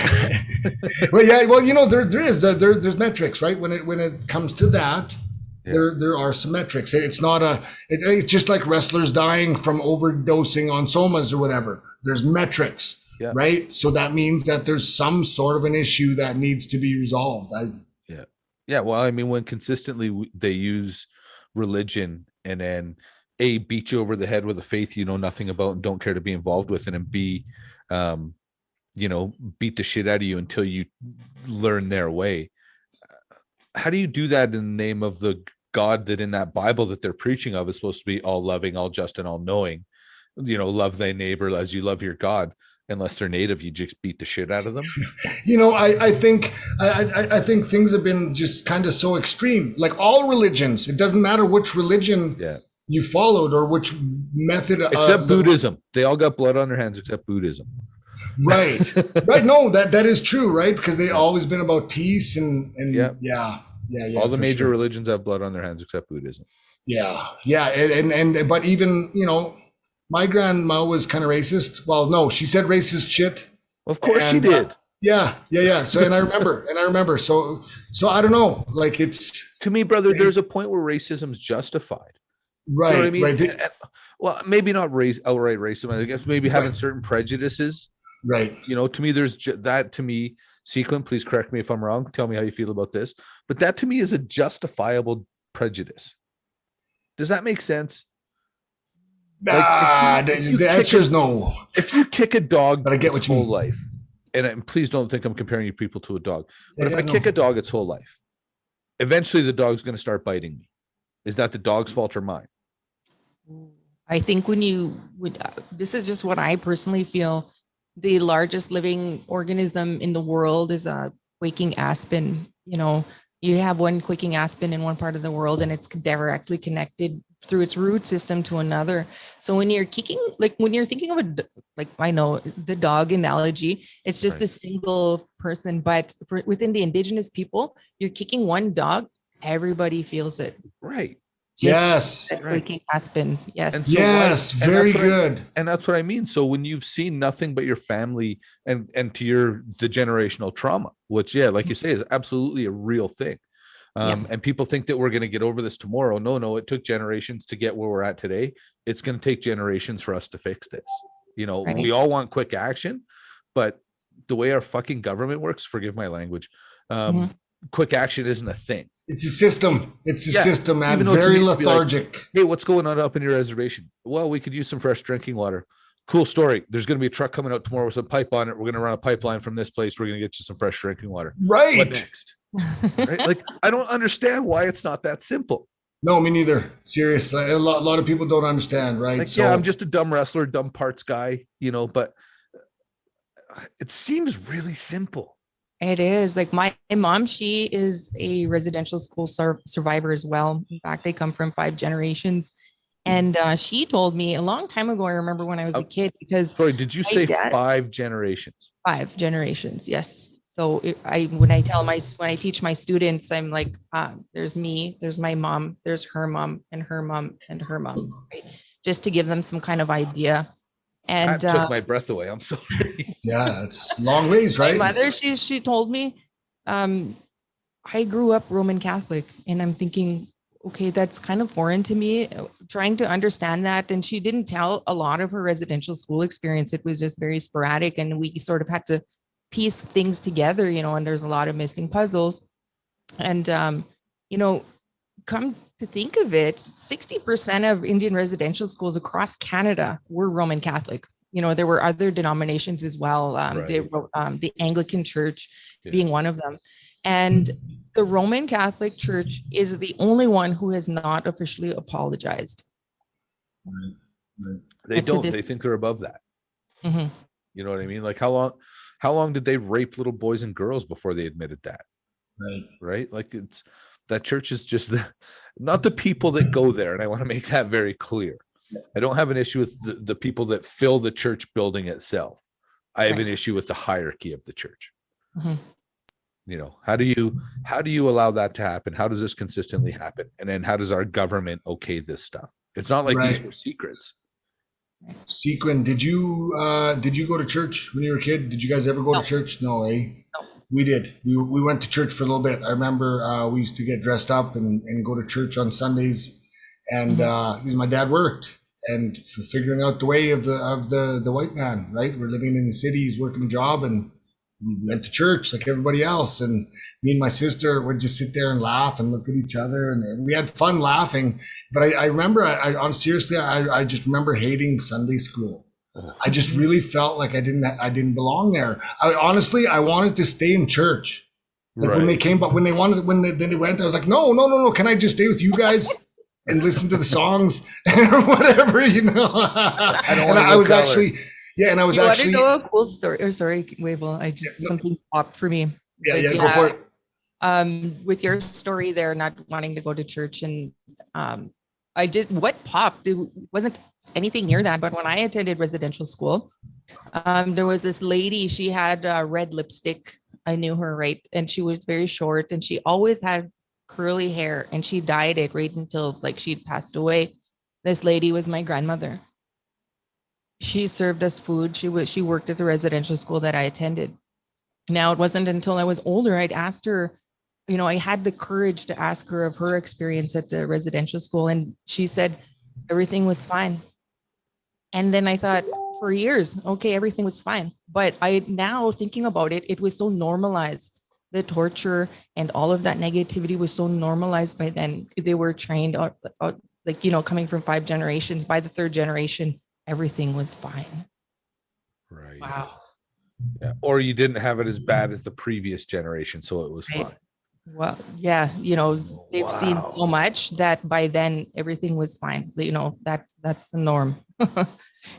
yeah. Well, there's metrics, right? When it comes to that. Yeah. There are some metrics. It's not it's just like wrestlers dying from overdosing on somas or whatever. There's metrics, right? So that means that there's some sort of an issue that needs to be resolved.
Yeah. Well, I mean, when consistently they use religion and then A, beat you over the head with a faith you know nothing about and don't care to be involved with, and then B, beat the shit out of you until you learn their way. How do you do that in the name of the God that in that Bible that they're preaching of is supposed to be all loving, all just, and all knowing? Love thy neighbor as you love your God. Unless they're native, you just beat the shit out of them.
I think things have been just kind of so extreme. Like all religions, it doesn't matter which religion you followed or which method.
Except Buddhism, they all got blood on their hands except Buddhism.
Right, right. No, that is true, right? Because they always been about peace and yeah.
All the major religions have blood on their hands except Buddhism.
Yeah, and but even my grandma was kind of racist. Well, no, she said racist shit.
Of course she did.
Yeah. So and I remember. So I don't know. Like, it's
to me, brother. There's a point where racism's justified.
Right.
You know what I mean?
Right.
Well, maybe not outright racism. I guess maybe having certain prejudices.
Right.
To me, there's that. To me, Sekwun, please correct me if I'm wrong. Tell me how you feel about this. But that to me is a justifiable prejudice. Does that make sense?
The answer is no.
If you kick a dog,
but I get what you mean.
Life, and please don't think I'm comparing you people to a dog. But if I kick a dog its whole life, eventually the dog's going to start biting me. Is that the dog's fault or mine?
I think when you would, this is just what I personally feel. The largest living organism in the world is a quaking aspen. You have one quaking aspen in one part of the world, and it's directly connected through its root system to another. So when you're kicking, like when you're thinking of I know the dog analogy, it's just a single person, but within the indigenous people, you're kicking one dog, everybody feels it.
Right.
Yes.
Quaking aspen. Yes.
Yes. Very good.
And that's what I mean. So when you've seen nothing but your family and to the generational trauma, which, like you say, is absolutely a real thing. And people think that we're going to get over this tomorrow. No, it took generations to get where we're at today. It's going to take generations for us to fix this. Right. We all want quick action, but the way our fucking government works, forgive my language, quick action isn't a thing.
It's a system. It's a system, man. Very lethargic.
Hey, what's going on up in your reservation? Well, we could use some fresh drinking water. Cool story. There's going to be a truck coming out tomorrow with a pipe on it. We're going to run a pipeline from this place. We're going to get you some fresh drinking water.
Right.
What next? Right? Like, I don't understand why it's not that simple.
No, me neither. Seriously, a lot of people don't understand, right?
Like, yeah, I'm just a dumb wrestler, dumb parts guy, but it seems really simple.
It is like my mom, she is a residential school survivor as well. In fact, they come from 5 generations. And she told me a long time ago, I remember when I was a kid, because
Sorry, did you
my
say
dad,
5 generations?
5 generations, yes. So when I teach my students, I'm like, there's me, there's my mom, there's her mom, and her mom, and her mom, right? Just to give them some kind of idea. And
That took my breath away. I'm sorry.
Yeah, it's long ways, right?
my mother, she told me, I grew up Roman Catholic, and I'm thinking, okay, that's kind of foreign to me, trying to understand that. And she didn't tell a lot of her residential school experience. It was just very sporadic, and we sort of had to piece things together, and there's a lot of missing puzzles. And, come to think of it, 60% of Indian residential schools across Canada were Roman Catholic. There were other denominations as well.
Right.
The Anglican Church
Yeah.
being one of them. And the Roman Catholic Church is the only one who has not officially apologized.
Right.
They don't. They think they're above that.
Mhm.
You know what I mean? Like, how long did they rape little boys and girls before they admitted that? Right. Like, that church is just not the people that go there. And I want to make that very clear. I don't have an issue with the people that fill the church building itself. I have an issue with the hierarchy of the church.
Mhm.
How do you allow that to happen? How does this consistently happen? And then how does our government okay this stuff? It's not like these were secrets.
Sekwun, did you go to church when you were a kid? Did you guys ever go to church? No, eh?
No.
We did. We went to church for a little bit. I remember we used to get dressed up and go to church on Sundays, and because my dad worked, and for figuring out the way of the white man, right? We're living in the cities, working a job, and we went to church like everybody else. And me and my sister would just sit there and laugh and look at each other, and we had fun laughing. But I remember, seriously, I just remember hating Sunday school. I just really felt like I didn't belong there. I wanted to stay in church. Like when they came, but when they went, I was like, no. Can I just stay with you guys and listen to the songs or whatever, I don't want to. I was actually, and I was actually.
You want to know a cool story? Oh, sorry, Wavell. Something popped for me.
Go for it.
With your story there, not wanting to go to church, and what popped? It wasn't anything near that, but when I attended residential school, there was this lady. She had red lipstick. I knew her, right? And she was very short, and she always had curly hair, and she dyed it right until she'd passed away. This lady was my grandmother. She served us food. She worked at the residential school that I attended. Now, it wasn't until I was older I'd asked her, I had the courage to ask her of her experience at the residential school, and she said everything was fine. And then I thought, for years, okay, everything was fine. But now thinking about it, it was so normalized. The torture and all of that negativity was so normalized by then. They were trained, coming from 5 generations. By the 3rd generation, everything was fine.
Right.
Wow.
Yeah. Or you didn't have it as bad as the previous generation, so it was fine.
Well, yeah, they've seen so much that by then everything was fine. That's the norm.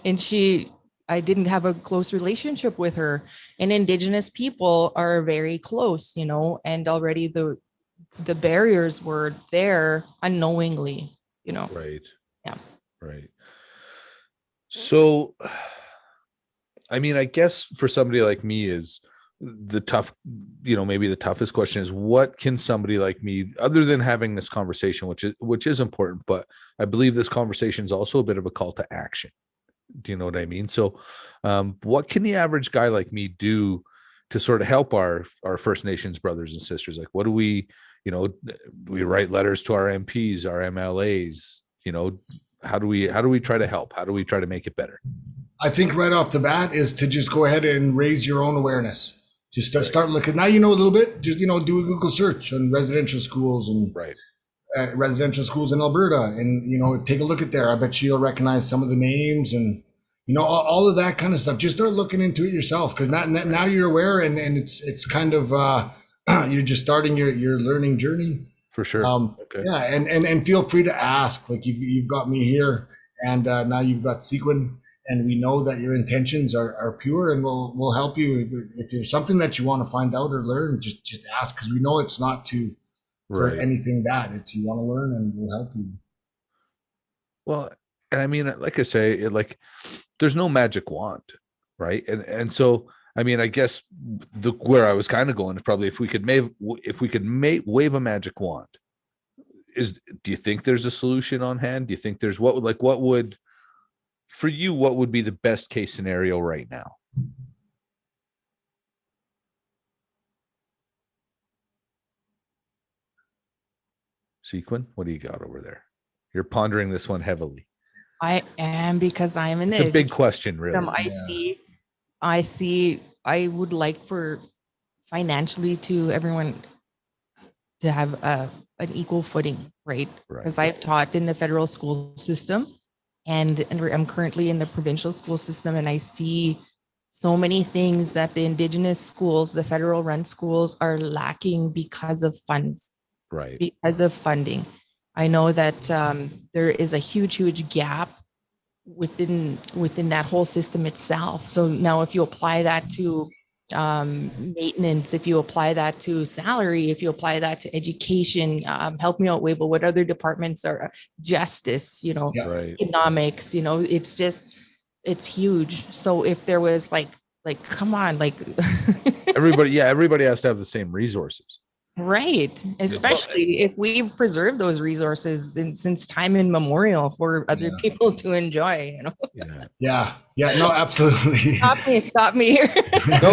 And I didn't have a close relationship with her. And Indigenous people are very close, and already the barriers were there unknowingly,
Right.
Yeah.
Right. So, I mean, I guess for somebody like me is the tough, maybe the toughest question is, what can somebody like me, other than having this conversation, which is important, but I believe this conversation is also a bit of a call to action. Do you know what I mean? So what can the average guy like me do to sort of help our First Nations brothers and sisters? Like, what do we write letters to our MPs, our MLAs, how do we try to help? How do we try to make it better?
I think right off the bat is to just go ahead and raise your own awareness. Just start looking. Now a little bit. Just do a Google search on residential schools and residential schools in Alberta, and take a look at there. I bet you'll recognize some of the names and all of that kind of stuff. Just start looking into it yourself, because now you're aware, and it's kind of you're just starting your learning journey.
For sure. Okay.
Yeah, and feel free to ask. Like you've got me here, and now you've got Sekwun, and we know that your intentions are pure, and we'll help you if there's something that you want to find out or learn. Just ask, because we know it's not for
Right.
anything bad. It's you want to learn, and we'll help you.
Well, and I mean, like I say, there's no magic wand, right? And so, I mean, I guess where I was kind of going is probably if we could wave a magic wand, do you think there's a solution on hand? Do you think there's what would for you, what would be the best case scenario right now? Sekwun, what do you got over there? You're pondering this one heavily.
I am, because I am in
It's a big
education.
question, really.
I would like for financially to everyone to have an equal footing, right?
Right.
Because I've taught in the federal school system, and I'm currently in the provincial school system, and I see so many things that the Indigenous schools, the federal run schools, are lacking because of funds,
Right.
because of funding. I know that there is a huge gap within that whole system itself. So now if you apply that to maintenance, if you apply that to salary, if you apply that to education, help me out, Wavell, what other departments are justice,
Yeah.
Right.
economics, it's huge. So if there was like, come on, like
Everybody has to have the same resources.
right. Especially if we preserve those resources since time immemorial for other people to enjoy,
Yeah.
Yeah. No, absolutely.
Stop me here.
No,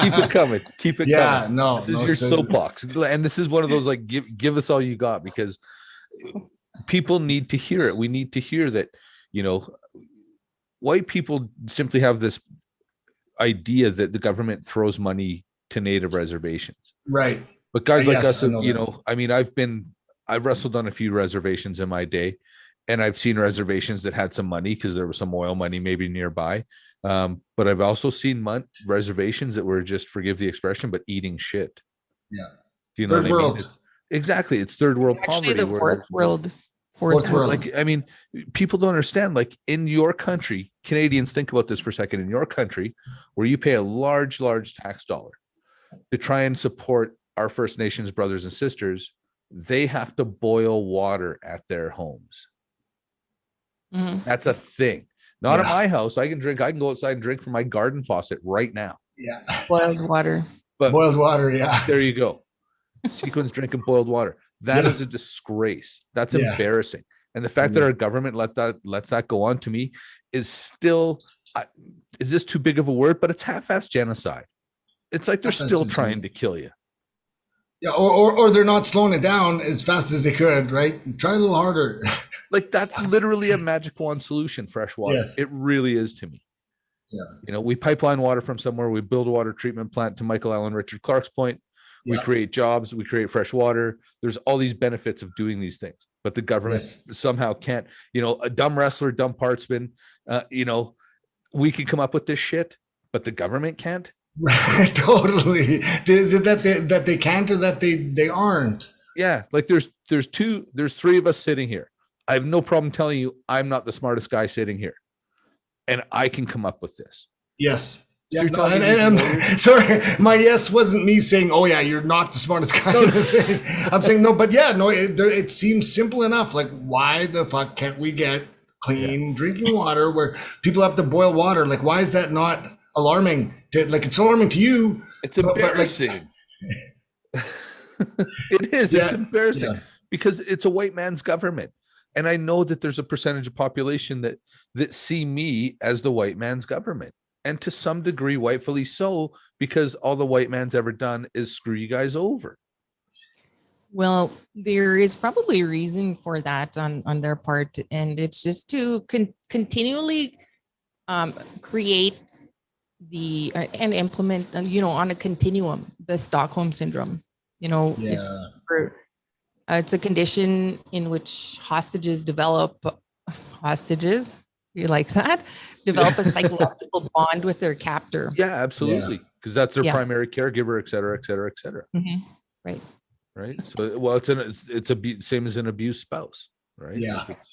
keep it coming. Keep it
Yeah,
coming.
no,
This is
no,
your
sir.
soapbox. And this is one of those, like, give us all you got, because people need to hear it. We need to hear that, white people simply have this idea that the government throws money to native reservations.
Right.
But guys like
Yes,
us,
I know that.
I mean, I've wrestled on a few reservations in my day, and I've seen reservations that had some money because there was some oil money maybe nearby. But I've also seen reservations that were just, forgive the expression, but eating shit.
Yeah.
Do you know
Third
what I mean?
world.
Exactly. It's third world
Actually,
poverty.
the fourth world.
Fourth world.
Like, I mean, people don't understand, like, in your country, Canadians, think about this for a second, in your country, where you pay a large tax dollar to try and support our First Nations brothers and sisters, they have to boil water at their homes.
Mhm.
That's a thing. Not at my house. I can go outside and drink from my garden faucet right now.
Yeah.
Boiled water.
But
Boiled water. Yeah.
there you go. Sekwun's drinking boiled water. That is a disgrace. That's embarrassing. And the fact that our government lets that go on, to me, is still, is this too big of a word? But it's half-assed genocide. It's like they're still trying to kill you.
Yeah, or they're not slowing it down as fast as they could, right? Try a little harder.
Like, that's literally a magic wand solution, fresh water.
Yes.
It really is, to me.
Yeah.
We pipeline water from somewhere, we build a water treatment plant, to Michael Allen Richard Clark's point. We create jobs, we create fresh water. There's all these benefits of doing these things, but the government somehow can't. A dumb wrestler, dumb partsman, we could come up with this shit, but the government can't.
Right, totally. Is it that they can't, or that they aren't?
Yeah, like there's three of us sitting here. I have no problem telling you I'm not the smartest guy sitting here, and I can come up with this.
Yes.
So
Yeah, I'm sorry, my yes wasn't me saying, "Oh yeah, you're not the smartest guy." I'm saying no, but it seems simple enough. Like, why the fuck can't we get clean drinking water where people have to boil water? Like, why is that not alarming? It's alarming to you.
It's embarrassing. It is. It's embarrassing because it's a white man's government, and I know that there's a percentage of population that see me as the white man's government. And to some degree, rightfully so, because all the white man's ever done is screw you guys over.
Well, there is probably a reason for that on their part, and it's just to continually create and implement, on a continuum, the Stockholm syndrome. It's a condition in which hostages develop. Hostages, you like that? Develop a psychological bond with their captor.
Yeah, absolutely. Because that's their primary caregiver, et cetera, et cetera, et cetera.
Mm-hmm. Right.
right? So, well, it's same as an abused spouse, right?
Yeah.
Like it's-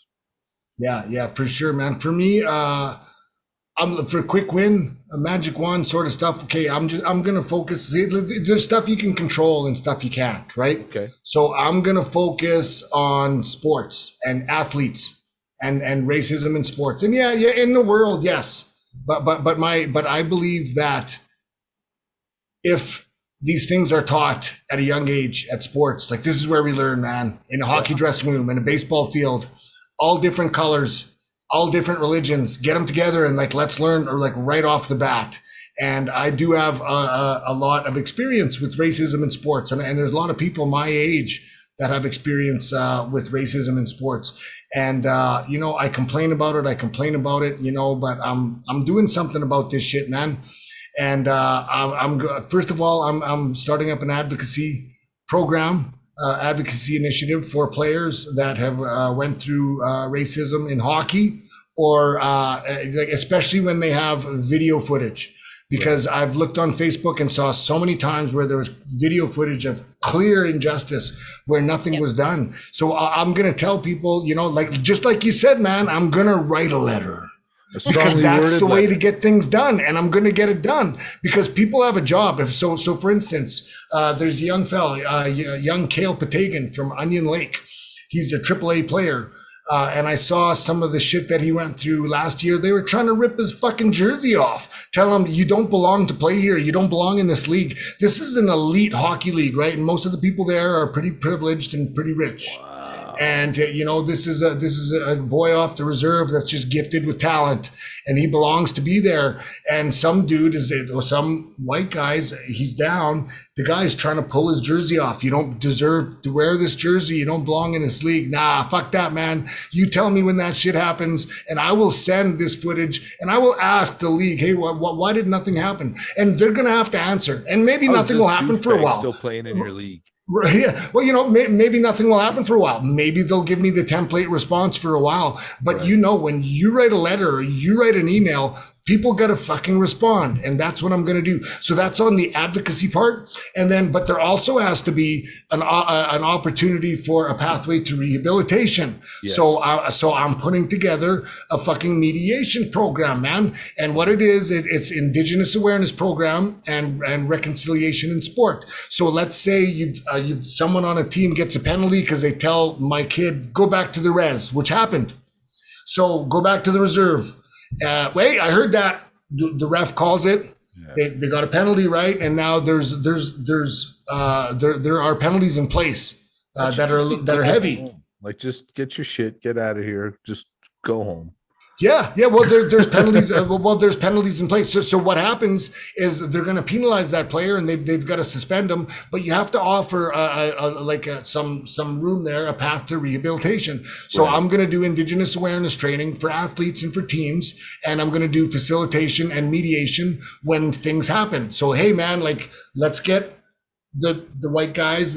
Yeah, for sure, man. For me, I'm for a quick win, a magic wand sort of stuff. Okay, I'm gonna focus. There's stuff you can control and stuff you can't, right?
Okay.
So I'm gonna focus on sports and athletes and racism in sports. And yeah, in the world, yes. But I believe that if these things are taught at a young age at sports, like this is where we learn, man, in a hockey dressing room, in a baseball field, all different colors, all different religions, get them together and like, let's learn, or like right off the bat. And I do have a lot of experience with racism in sports. And there's a lot of people my age that have experience with racism in sports. And, I complain about it, but I'm doing something about this shit, man. And first of all, I'm starting up an advocacy program, advocacy initiative for players that have went through racism in hockey, or especially when they have video footage. Because I've looked on Facebook and saw so many times where there was video footage of clear injustice where nothing was done. So I'm going to tell people, just like you said, man, I'm going to write a letter. Because that's the way to get things done, and I'm going to get it done because people have a job. So for instance, there's a young fella, young Cale Patagan from Onion Lake. He's a AAA player, and I saw some of the shit that he went through last year. They were trying to rip his fucking jersey off, tell him you don't belong to play here, you don't belong in this league. This is an elite hockey league, right? And most of the people there are pretty privileged and pretty rich. Wow. And this is a boy off the reserve that's just gifted with talent, and he belongs to be there. And some dude or some white guys, he's down. The guy's trying to pull his jersey off. You don't deserve to wear this jersey. You don't belong in this league. Nah, fuck that, man. You tell me when that shit happens, and I will send this footage, and I will ask the league, hey, why did nothing happen? And they're gonna have to answer, and maybe nothing will happen for a while.
Still playing in your league.
Yeah. Well, maybe nothing will happen for a while. Maybe they'll give me the template response for a while. But when you write a letter or you write an email, people got to fucking respond. And that's what I'm going to do. So that's on the advocacy part. And then, but there also has to be an opportunity for a pathway to rehabilitation. Yes. So I'm putting together a fucking mediation program, man. And what it is, it's Indigenous awareness program and reconciliation in sport. So let's say you've someone on a team gets a penalty because they tell my kid, go back to the res, which happened. So go back to the reserve. Wait, I heard that the ref calls it. Yeah. They got a penalty, right? And now there are penalties in place that are heavy.
Like, just get your shit, get out of here, just go home.
Yeah. Well, there's penalties. There's penalties in place. So what happens is they're going to penalize that player, and they've got to suspend them. But you have to offer some room there, a path to rehabilitation. So I'm going to do Indigenous awareness training for athletes and for teams, and I'm going to do facilitation and mediation when things happen. So hey, man, like, let's get the white guys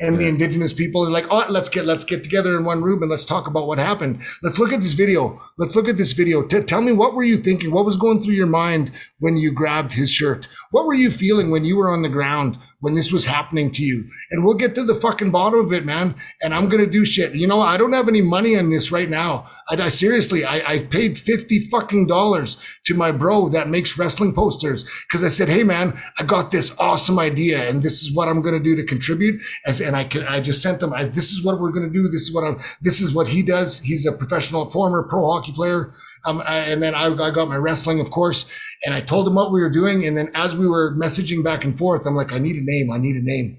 and the Indigenous people are like, oh, let's get together in one room and let's talk about what happened. Let's look at this video. Tell me, what were you thinking? What was going through your mind when you grabbed his shirt? What were you feeling when you were on the ground when this was happening to you? And we'll get to the fucking bottom of it, man. And I'm going to do shit. I don't have any money on this right now. I seriously paid $50 fucking to my bro that makes wrestling posters. Cause I said, hey man, I got this awesome idea and this is what I'm going to do to contribute. And I just sent them, this is what we're going to do. This is what he does. He's a former pro hockey player. And then I got my wrestling, of course, and I told him what we were doing. And then as we were messaging back and forth, I'm like, I need a name.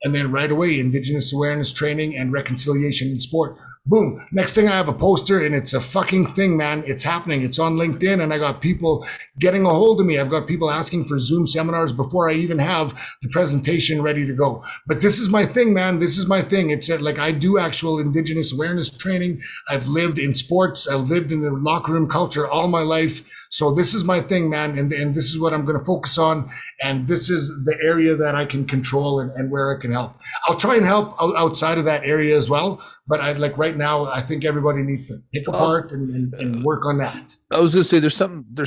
And then right away, Indigenous awareness training and reconciliation in sport. Boom. Next thing I have a poster, and it's a fucking thing, man. It's happening. It's on LinkedIn, and I got people getting a hold of me. I've got people asking for Zoom seminars before I even have the presentation ready to go. But this is my thing, man. This is my thing. It's like I do actual Indigenous awareness training. I've lived in sports. I've lived in the locker room culture all my life. So this is my thing, man. And this is what I'm going to focus on. And this is the area that I can control and where I can help. I'll try and help outside of that area as well. But I'd like right now, I think everybody needs to pick apart and work on that. I
was going to say there's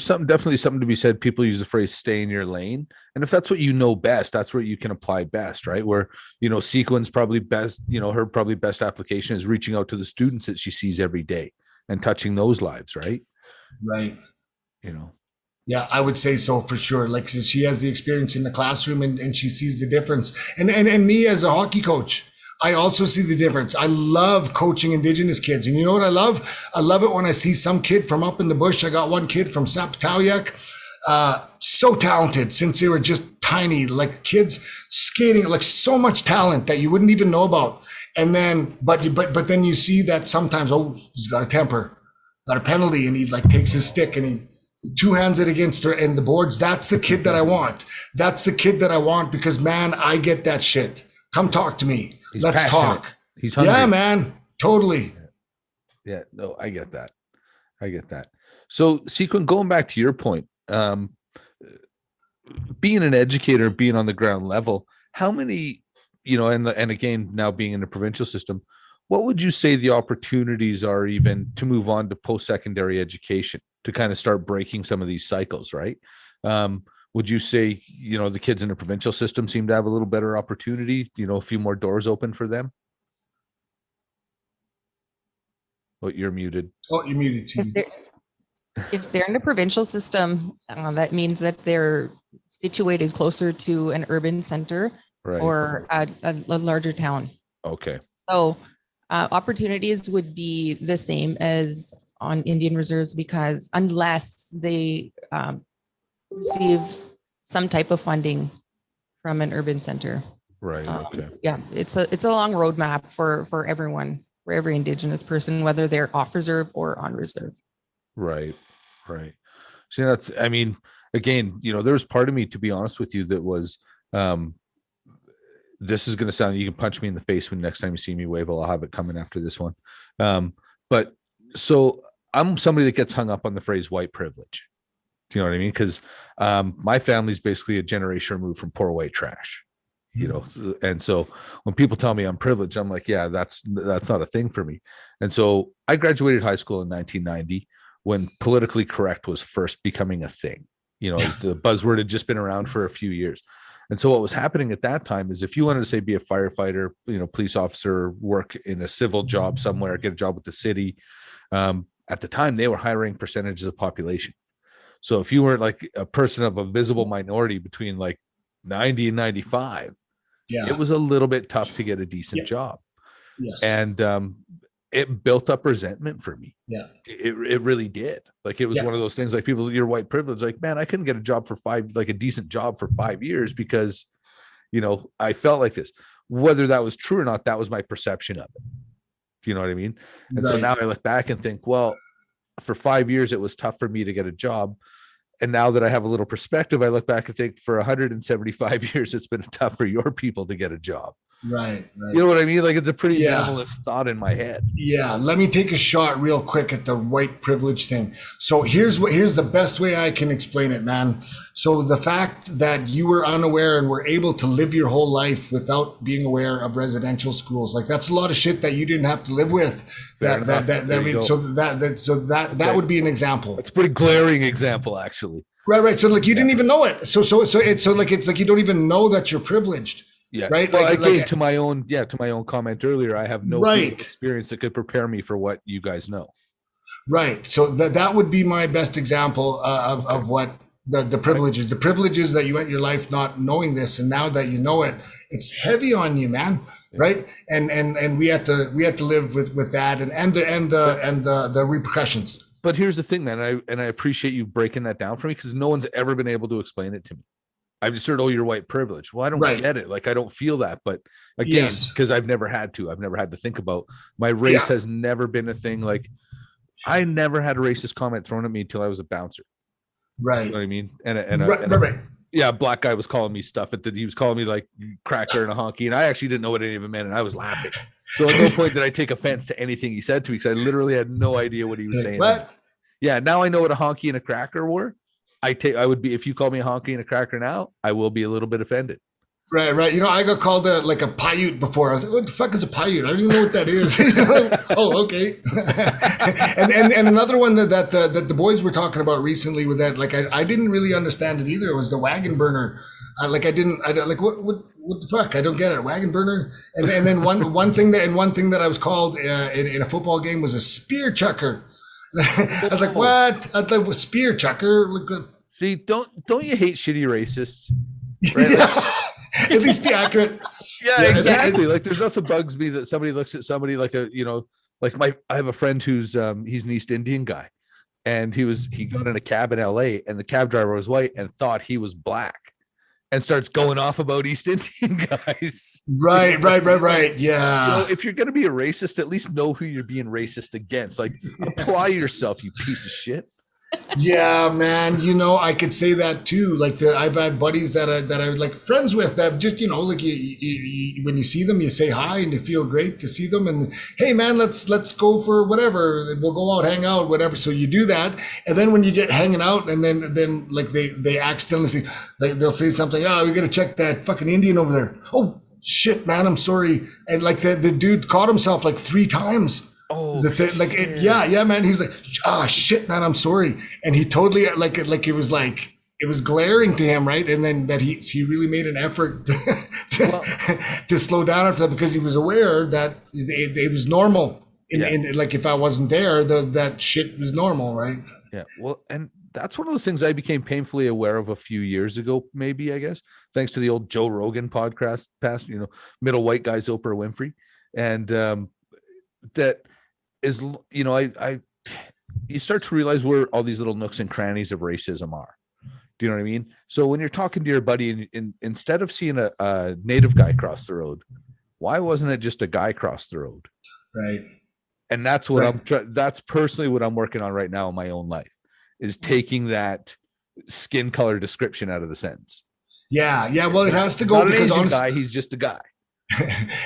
definitely something to be said. People use the phrase stay in your lane. And if that's what you know best, that's where you can apply best, right? Where, Sekwun's probably best, her probably best application is reaching out to the students that she sees every day and touching those lives, right?
Right. Yeah, I would say so for sure. Like she has the experience in the classroom and she sees the difference. And me as a hockey coach, I also see the difference. I love coaching Indigenous kids. And you know what I love? I love it when I see some kid from up in the bush. I got one kid from Saptawiak, so talented since they were just tiny, like kids skating, like so much talent that you wouldn't even know about. And then, but then you see that sometimes, he's got a temper, got a penalty, and he like takes his stick and he two hands it against her and the boards. That's the kid that I want. That's the kid that I want because man, I get that shit. Come talk to me. Let's talk.
He's hungry.
Yeah, man. Totally.
Yeah, no, I get that. So Sekwun, going back to your point, being an educator, being on the ground level, how many, and again, now being in the provincial system, what would you say the opportunities are even to move on to post-secondary education to kind of start breaking some of these cycles, right? Would you say, the kids in the provincial system seem to have a little better opportunity, a few more doors open for them? Oh, you're muted.
Oh, you're muted too.
If they're in the provincial system, that means that they're situated closer to an urban center, right, or a larger town.
Okay.
So opportunities would be the same as on Indian reserves, because unless they receive some type of funding from an urban center.
Right. Okay.
Yeah, it's a long roadmap for everyone, for every Indigenous person, whether they're off reserve or on reserve.
Right. So that's, again, there was part of me, to be honest with you, that was, this is going to sound, you can punch me in the face when next time you see me, Wavell, I'll have it coming after this one. But so I'm somebody that gets hung up on the phrase white privilege. Do you know what I mean? Because my family's basically a generation removed from poor white trash. And so when people tell me I'm privileged, I'm like, yeah, that's not a thing for me. And so I graduated high school in 1990 when politically correct was first becoming a thing. The buzzword had just been around for a few years. And so what was happening at that time is if you wanted to say be a firefighter, police officer, work in a civil job somewhere, get a job with the city, at the time they were hiring percentages of population. So if you weren't like a person of a visible minority between like 90 and 95, it was a little bit tough to get a decent job.
Yes.
And it built up resentment for me.
Yeah.
It really did. Like it was one of those things, like people, your white privilege, like, man, I couldn't get a job for a decent job for 5 years because, I felt like this. Whether that was true or not, that was my perception of it. Do you know what I mean? And so now I look back and think, well, for 5 years, it was tough for me to get a job. And now that I have a little perspective, I look back and think for 175 years, it's been tough for your people to get a job.
Right.
You know what I mean? Like it's a pretty minimalist thought in my head.
Yeah. Let me take a shot real quick at the white privilege thing. So here's the best way I can explain it, man. So the fact that you were unaware and were able to live your whole life without being aware of residential schools, like that's a lot of shit that you didn't have to live with. So that would be an example.
It's a pretty glaring example, actually.
Right. So like you didn't even know it. So it's like you don't even know that you're privileged.
Yeah.
Right.
Well, to my own comment earlier, I have no experience that could prepare me for what you guys know.
Right. So that would be my best example of what the privileges, the privileges that you went your life not knowing this, and now that you know it, it's heavy on you, man. Yeah. Right. And we had to live with that and the repercussions.
But here's the thing, man. I appreciate you breaking that down for me because no one's ever been able to explain it to me. I've just heard, you're white privilege. Well, I don't get it. Like, I don't feel that. But again, because I've never had to think about my race has never been a thing. Like, I never had a racist comment thrown at me until I was a bouncer.
Right.
You know what I mean? And a black guy was calling me stuff. He was calling me like cracker and a honky. And I actually didn't know what any of it meant. And I was laughing. So at no point did I take offense to anything he said to me because I literally had no idea what he was saying.
But
Yeah, now I know what a honky and a cracker were. I would be, if you call me a honky and a cracker now, I will be a little bit offended.
Right. You know, I got called like a Paiute before. I was like, what the fuck is a Paiute? I don't even know what that is. Oh, okay. and another one that the boys were talking about recently with that, like I didn't really understand it either. It was the wagon burner. Like I don't like what the fuck? I don't get it. Wagon burner. And then one thing that I was called in a football game was a spear chucker. I was like, what? I thought spear chucker.
See, don't you hate shitty racists? Right?
Yeah.
Like,
at least be accurate.
Yeah, exactly. Like there's nothing bugs me that somebody looks at somebody like I have a friend who's he's an East Indian guy, and he got in a cab in LA, and the cab driver was white and thought he was black, and starts going off about East Indian guys.
Right. Yeah.
If you're gonna be a racist, at least know who you're being racist against. Like, apply yourself, you piece of shit.
Yeah, man. You know, I could say that too. Like I've had buddies that I like friends with that just, like you when you see them, you say hi and you feel great to see them. And hey, man, let's go for whatever. We'll go out, hang out, whatever. So you do that, and then when you get hanging out, and then like they accidentally say, like they'll say something. Oh, we got to check that fucking Indian over there. Oh shit, man, I'm sorry. And like the dude caught himself like 3 times.
Oh,
yeah, man. He was like, shit, man, I'm sorry. And he totally it was glaring to him, right? And then that he really made an effort to slow down after that, because he was aware that it was normal. In like if I wasn't there, that shit was normal, right?
Yeah. Well, and that's one of those things I became painfully aware of a few years ago, maybe, I guess, thanks to the old Joe Rogan podcast, past, middle white guys, Oprah Winfrey. And that is, you start to realize where all these little nooks and crannies of racism are. Do you know what I mean? So when you're talking to your buddy, and instead of seeing a native guy cross the road, why wasn't it just a guy cross the road?
Right.
And that's what that's personally what I'm working on right now in my own life, is taking that skin color description out of the sentence.
Yeah. Well, it has to go,
not
because
an Asian guy, he's just a guy.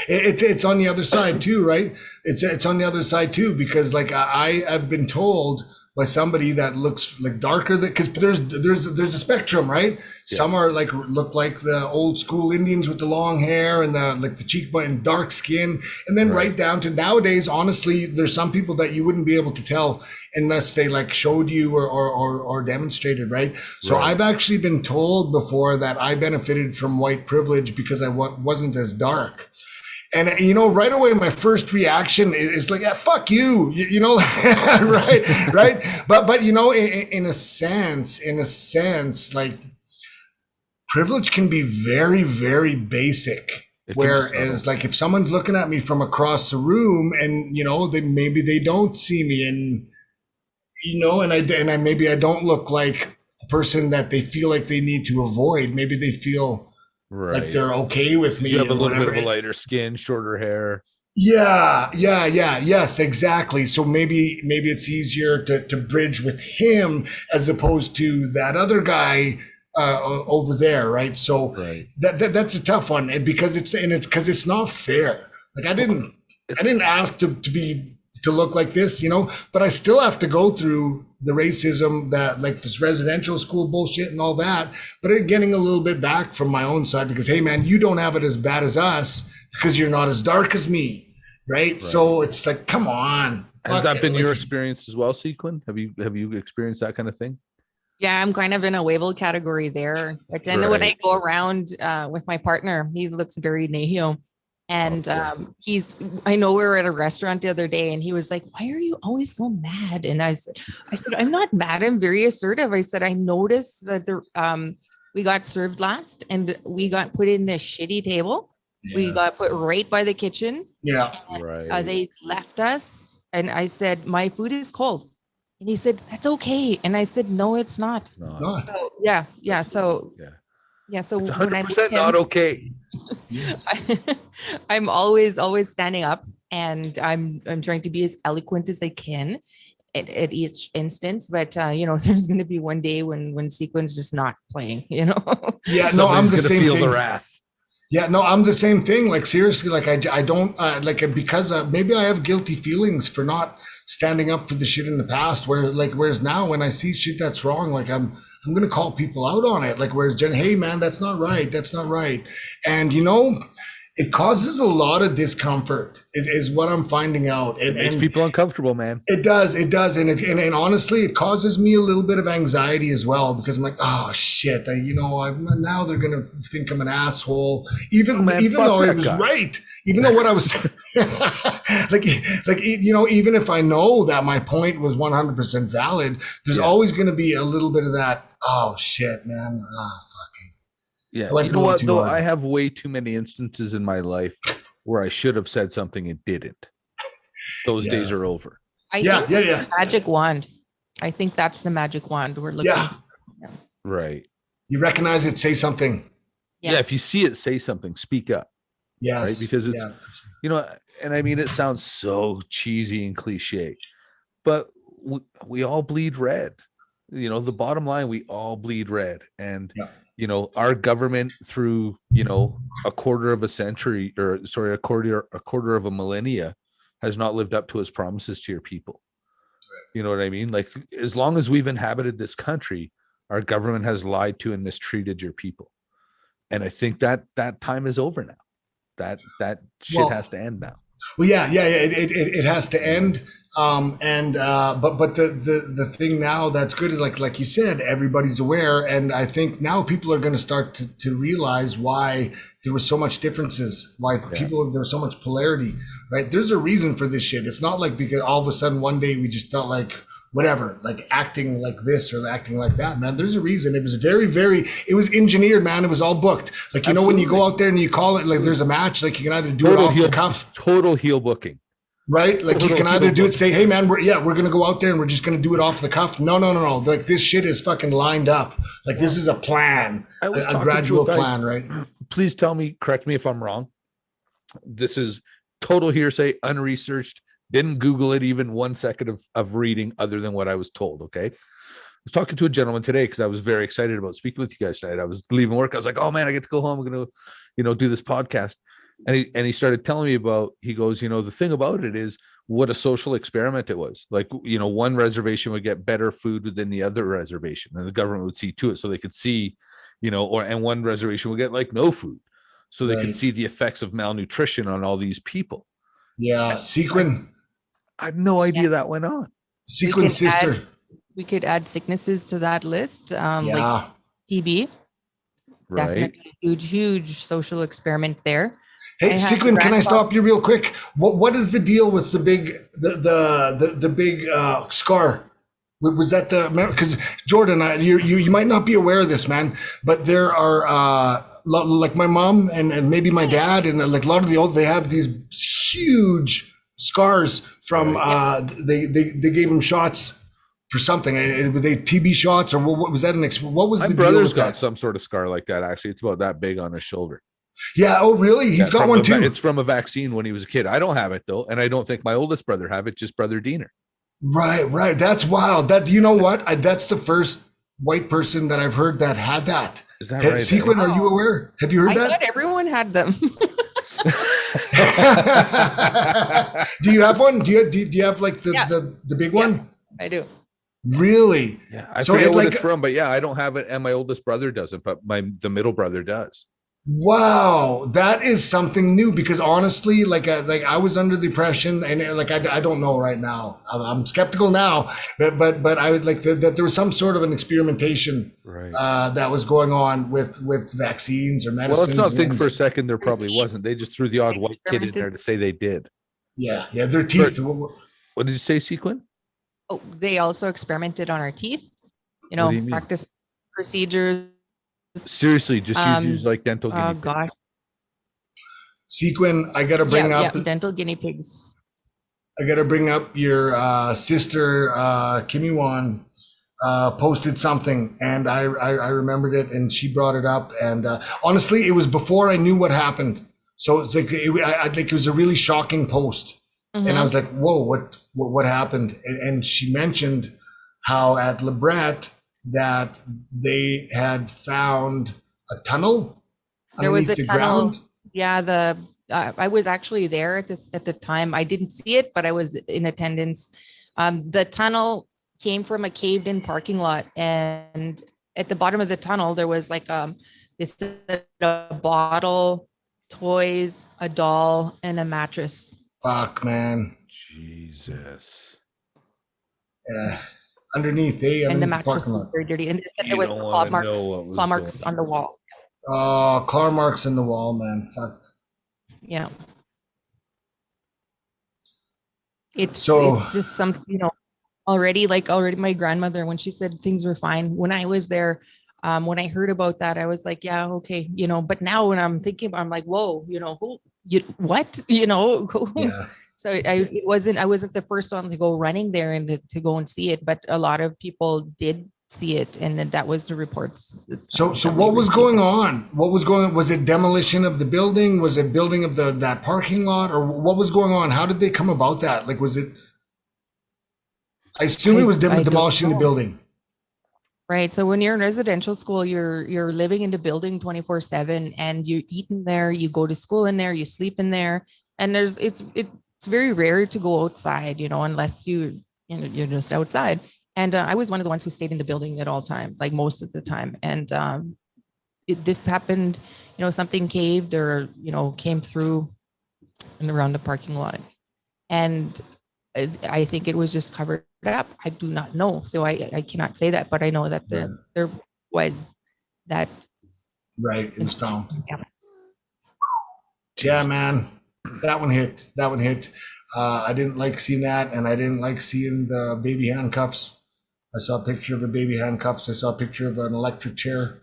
It's on the other side too, right? It's on the other side too, because like I have been told by somebody that looks like darker, because there's a spectrum, right? Yeah. Some are look like the old school Indians with the long hair and the cheekbone and dark skin, and then right down to nowadays. Honestly, there's some people that you wouldn't be able to tell unless they showed you or demonstrated, right? So I've actually been told before that I benefited from white privilege because I wasn't as dark. And, right away, my first reaction is like, fuck you, right. But, in a sense, like privilege can be very, very basic. Whereas like if someone's looking at me from across the room and, maybe they don't see me, and, and maybe I don't look like a person that they feel like they need to avoid. Maybe they feel like they're okay with me.
You have a little bit of a lighter skin, shorter hair.
Yes, exactly. So maybe it's easier to bridge with him as opposed to that other guy over there, right? So that's a tough one, and because it's not fair. Like I didn't ask to look like this, but I still have to go through the racism that like this residential school bullshit and all that, but getting a little bit back from my own side, because, hey man, you don't have it as bad as us because you're not as dark as me. Right. So it's like, come on.
Has that been your experience as well, Sekwun? Have you experienced that kind of thing?
Yeah, I'm kind of in a Wavell category there. But then when I go around with my partner, he looks very Nahio. And I know we were at a restaurant the other day and he was like, why are you always so mad? And I said, I'm not mad. I'm very assertive. I said, I noticed that we got served last and we got put in this shitty table. Yeah. We got put right by the kitchen.
Yeah.
And, they left us. And I said, my food is cold. And he said, that's okay. And I said, no, it's not.
It's not.
So, yeah. So
it's 100% not okay.
Yes.
I'm always standing up, and I'm trying to be as eloquent as I can at each instance. But there's going to be one day when Sekwun's just not playing.
Yeah, no, I'm the same
feel
thing.
The wrath.
Yeah, no, I'm the same thing. Like seriously, like I don't because maybe I have guilty feelings for not standing up for the shit in the past. Whereas now when I see shit that's wrong, like I'm gonna call people out on it. Like whereas Jen, hey man, that's not right. That's not right. And it causes a lot of discomfort is what I'm finding out.
It makes people uncomfortable, man.
It does, and honestly, it causes me a little bit of anxiety as well because I'm like, oh shit, now they're gonna think I'm an asshole, even though it was right, even though what I was even if I know that my point was 100% valid, there's always gonna be a little bit of that. Oh shit, man, fucking.
Yeah, you know what though? I have way too many instances in my life where I should have said something and didn't. Those days are over.
The magic wand. I think that's the magic wand we're looking for.
Right.
You recognize it, say something.
Yeah, if you see it, say something, speak up.
Yes.
Right? Because it's, and I mean, it sounds so cheesy and cliche, but we all bleed red. The bottom line, we all bleed red. And, our government through, a quarter of a century a quarter of a millennia has not lived up to its promises to your people. You know what I mean? Like, as long as we've inhabited this country, our government has lied to and mistreated your people. And I think that time is over now. That shit has to end now.
Well, it has to end. But the thing now that's good is like you said, everybody's aware, and I think now people are going to start to realize why there was so much differences, why there was so much polarity, right? There's a reason for this shit. It's not like because all of a sudden one day we just felt like whatever, like acting like this or acting like that, man. There's a reason. It was it was engineered, man. It was all booked. Like, when you go out there and you call it, like there's a match, like you can either do it off the cuff.
Total heel booking.
Right? Like you can either do it, say, hey man, we're going to go out there and we're just going to do it off the cuff. No. Like this shit is fucking lined up. Like this is a plan, a gradual plan, right?
Please tell me, correct me if I'm wrong. This is total hearsay, unresearched. Didn't Google it even 1 second of reading other than what I was told. Okay. I was talking to a gentleman today because I was very excited about speaking with you guys tonight. I was leaving work. I was like, oh man, I get to go home. I'm going to, do this podcast. And he started telling me about, he goes, the thing about it is what a social experiment it was. Like, one reservation would get better food than the other reservation, and the government would see to it so they could see, and one reservation would get like no food. So they could see the effects of malnutrition on all these people.
Yeah. Sekwun.
I had no idea that went on.
Sekwun sister.
We could add sicknesses to that list. Like TB.
Right.
Definitely a huge social experiment there.
Hey, Sekwun, can I stop you real quick? What is the deal with the big scar? Was that because Jordan, you might not be aware of this, man, but there are like my mom and maybe my dad and like a lot of the old, they have these huge scars from they gave them shots for something. Were they TB shots or what was that? What was
my
the
brother's
deal with
got some sort of scar like that? Actually, it's about that big on his shoulder.
Yeah. Oh, really? He's got one too.
It's from a vaccine when he was a kid. I don't have it though, and I don't think my oldest brother have it. Just brother Diener.
Right. That's wild. That you know what? That's the first white person that I've heard that had that.
Is that right?
Sekwun, are you aware? Have you heard that?
I thought everyone had them.
Do you have one? Do you have like the big one?
I do.
Really?
Yeah. I forget what it's from, but yeah, I don't have it, and my oldest brother doesn't, but the middle brother does.
Wow, that is something new because honestly, like I was under the impression, and I don't know right now. I'm skeptical now, but I would like that there was some sort of an experimentation that was going on with vaccines or medicines.
Well, let's not think for a second there probably wasn't. They just threw the odd white kid in there to say they did.
Yeah, their teeth.
What did you say, Sekwun?
Oh, they also experimented on our teeth. Practice procedures.
Seriously, just use like dental guinea pigs.
Gosh.
Sekwun, I got to bring up
dental guinea pigs.
I got to bring up your sister, Kimmy Wan, posted something, and I remembered it, and she brought it up. And honestly, it was before I knew what happened, so it's like I think it was a really shocking post, and I was like, "Whoa, what happened?" And she mentioned how at LeBret that they had found a tunnel
There was
underneath
a
the
tunnel.
ground.
Yeah, I was actually there at the time. I didn't see it, but I was in attendance. The tunnel came from a caved in parking lot, and at the bottom of the tunnel there was like this a bottle, toys, a doll, and a mattress.
Fuck, man.
Jesus.
Yeah. Underneath,
And the
underneath the
mattress
parking
was
lot.
very dirty. And there
You
was
don't want to know what was
claw
going
marks on the wall.
Oh, claw marks in the wall, man. Fuck.
Yeah.
So-
It's just some, already my grandmother, when she said things were fine, when I was there, when I heard about that, I was like, yeah, okay, but now when I'm thinking about, I'm like, whoa, what,
Yeah.
so I wasn't the first one to go running there and to go and see it, but a lot of people did see it, and then that was the reports.
So
that we
what was
received.
going on? What was going on? Was it demolition of the building? Was it building of that parking lot? Or what was going on? How did they come about that? Like, was it, I assume it was
I don't
demolishing the
know.
building.
Right. So when you're in residential school, you're living in the building 24/7, and you eat in there, you go to school in there, you sleep in there. And it's very rare to go outside, unless you're just outside. And I was one of the ones who stayed in the building at all time, like most of the time. And this happened, something caved or, came through and around the parking lot. And I think it was just covered up. I do not know. So I cannot say that, but I know that there was that.
Right. It was found.
Yeah.
Yeah, man. That one hit. That one hit. I didn't like seeing that, and I didn't like seeing the baby handcuffs. I saw a picture of the baby handcuffs. I saw a picture of an electric chair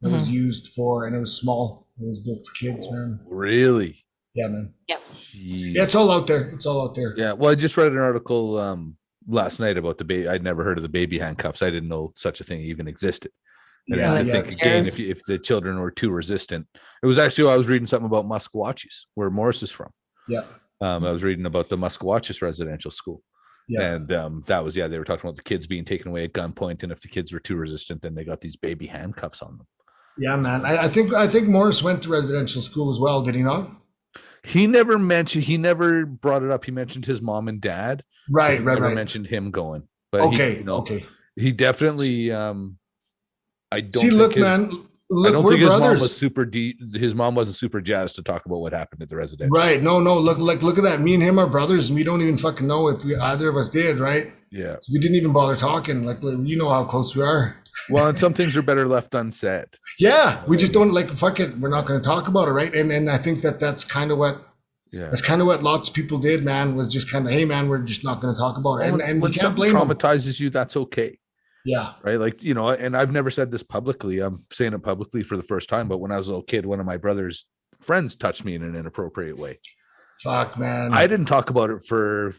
that was used for, and it was small. It was built for kids, man.
Really?
Yeah, man.
Yeah.
Jeez.
Yeah, it's all out there. It's all out there.
Yeah. Well, I just read an article last night about the baby. I'd never heard of the baby handcuffs. I didn't know such a thing even existed. And
Yeah,
I
yeah.
think again, if the children were too resistant, it was actually I was reading something about Musquatchis, where Morris is from.
Yeah.
I was reading about the Musquatchis residential school.
Yeah.
And that was, they were talking about the kids being taken away at gunpoint. And if the kids were too resistant, then they got these baby handcuffs on them.
Yeah, man. I think Morris went to residential school as well, did he not?
He never brought it up. He mentioned his mom and dad.
Right,
He
right,
never
right.
mentioned him going. But
Okay,
he,
okay.
he definitely, I don't
See,
think
look,
his,
man.
I
Look,
don't
we're
think his mom
brothers.
was super deep. His mom wasn't super jazzed to talk about what happened at the residential.
Right. No. Look at that. Me and him are brothers, and we don't even fucking know if either of us did, right?
Yeah.
So we didn't even bother talking. Like, you know how close we are.
Well, and some things are better left unsaid.
Yeah, we just don't fuck it. We're not going to talk about it, right? And I think that's kind of what lots of people did, man. Was just kind of, hey, man, we're just not going to talk about it, and
when
you can't
something
blame them.
traumatizes you, that's okay.
Yeah,
Right. Like, and I've never said this publicly. I'm saying it publicly for the first time. But when I was a little kid, one of my brother's friends touched me in an inappropriate way.
fuck, man.
I didn't talk about it for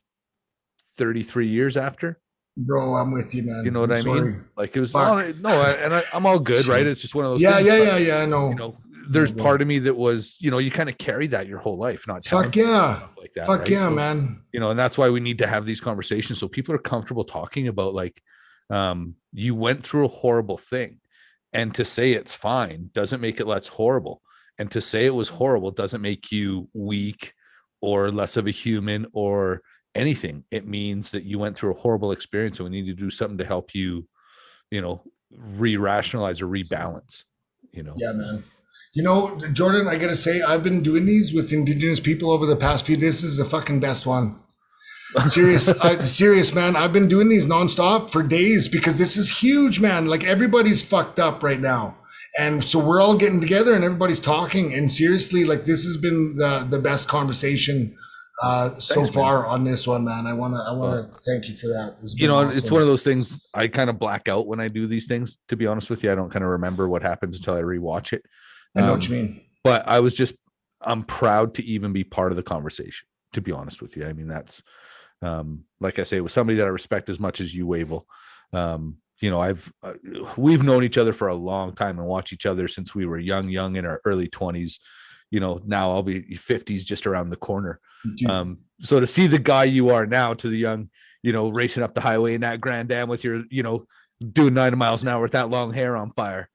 33 years after.
Bro, I'm with you, man.
You know what I
sorry.
mean? Like it was,
Fuck.
I'm all good, right? It's just one of those
Yeah,
things.
yeah. I know.
There's part of me that was, you kind of carry that your whole life, not
Fuck yeah.
stuff like that.
Fuck
right?
yeah,
So,
man.
and that's why we need to have these conversations so people are comfortable talking about like, you went through a horrible thing, and to say it's fine doesn't make it less horrible, and to say it was horrible doesn't make you weak or less of a human or anything. It means that you went through a horrible experience, and we need to do something to help you, re-rationalize or rebalance.
Yeah, man. Jordan, I gotta say, I've been doing these with Indigenous people over the past few. This is the fucking best one. Serious, man. I've been doing these nonstop for days because this is huge, man. Like everybody's fucked up right now. And so we're all getting together and everybody's talking. And seriously, like this has been the best conversation so far on this one, man. I wanna thank you for that. Awesome.
It's one of those things I kind of black out when I do these things, to be honest with you. I don't kind of remember what happens until I rewatch it.
I know what you mean.
But I'm proud to even be part of the conversation, to be honest with you. I mean, that's like I say, with somebody that I respect as much as you, Wavell. We've known each other for a long time and watched each other since we were young in our early 20s. Now I'll be 50s just around the corner. So to see the guy you are now to the young, racing up the highway in that Grand Am with your, doing 90 miles an hour with that long hair on fire.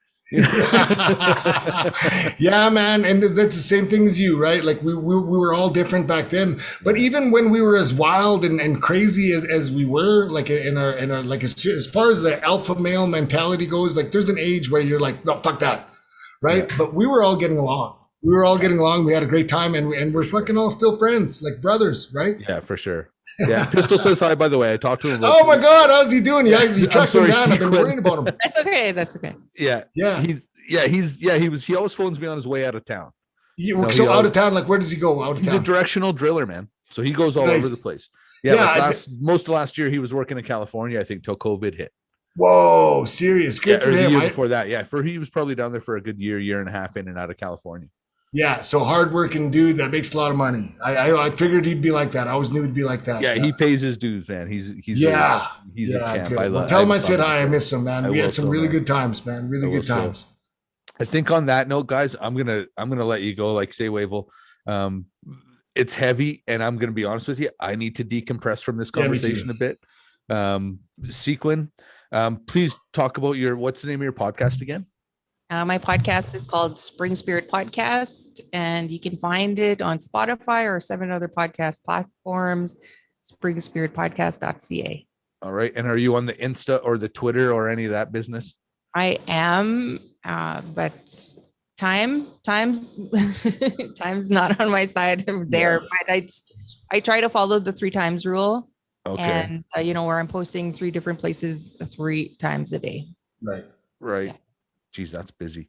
Yeah, man, and that's the same thing as you, right? Like we were all different back then. But even when we were as wild and crazy as we were, like in our like as far as the alpha male mentality goes, like there's an age where you're like, no, fuck that, right?
Yeah.
But we were all getting along. We were all getting along. We had a great time, and we're fucking all still friends, like brothers, right?
Yeah, for sure. Yeah, Pistol says hi. By the way, I talked to him.
Oh my God, how's he doing? Yeah, you tracked him
sorry,
down. I've been
Sekwun.
worrying about him.
That's okay. That's okay.
Yeah,
Yeah.
He always phones me on his way out of town.
So out of town, like where does he go? Out of
He's
town.
a directional driller, man. So he goes all over the place. Yeah, like most of last year he was working in California, I think, till COVID hit.
Whoa, serious. Good for
or
him.
the year before that, he was probably down there for a good year and a half in and out of California.
Yeah, so hardworking dude that makes a lot of money. I figured he'd be like that. I always knew he'd be like that.
Yeah, he pays his dues, man. He's a champ.
Good. Well, tell him I said hi. I miss him, man. We had some really good times, man. Really good times.
I think on that note, guys, I'm gonna let you go. Like say, Wavell, it's heavy, and I'm gonna be honest with you. I need to decompress from this conversation a bit. Sekwun, please talk about what's the name of your podcast again?
My podcast is called Spring Spirit Podcast, and you can find it on Spotify or 7 other podcast platforms, springspiritpodcast.ca.
All right. And are you on the Insta or the Twitter or any of that business?
I am, but time's not on my side there, but I try to follow the 3 times rule. Okay. And, where I'm posting 3 different places 3 times a day.
Right.
Yeah.
Geez, that's busy.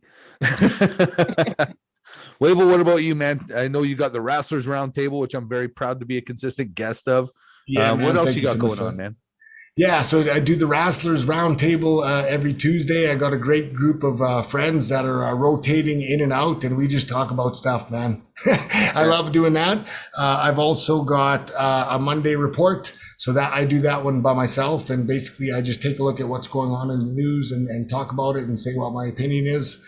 Wavell, what about you, man? I know you got the Wrestlers Roundtable, which I'm very proud to be a consistent guest of. Yeah, what else you got going on, man?
Yeah, so I do the Wrestlers Roundtable every Tuesday. I got a great group of friends that are rotating in and out, and we just talk about stuff, man. I love doing that. I've also got a Monday report. So that I do that one by myself, and basically I just take a look at what's going on in the news and talk about it and say what my opinion is.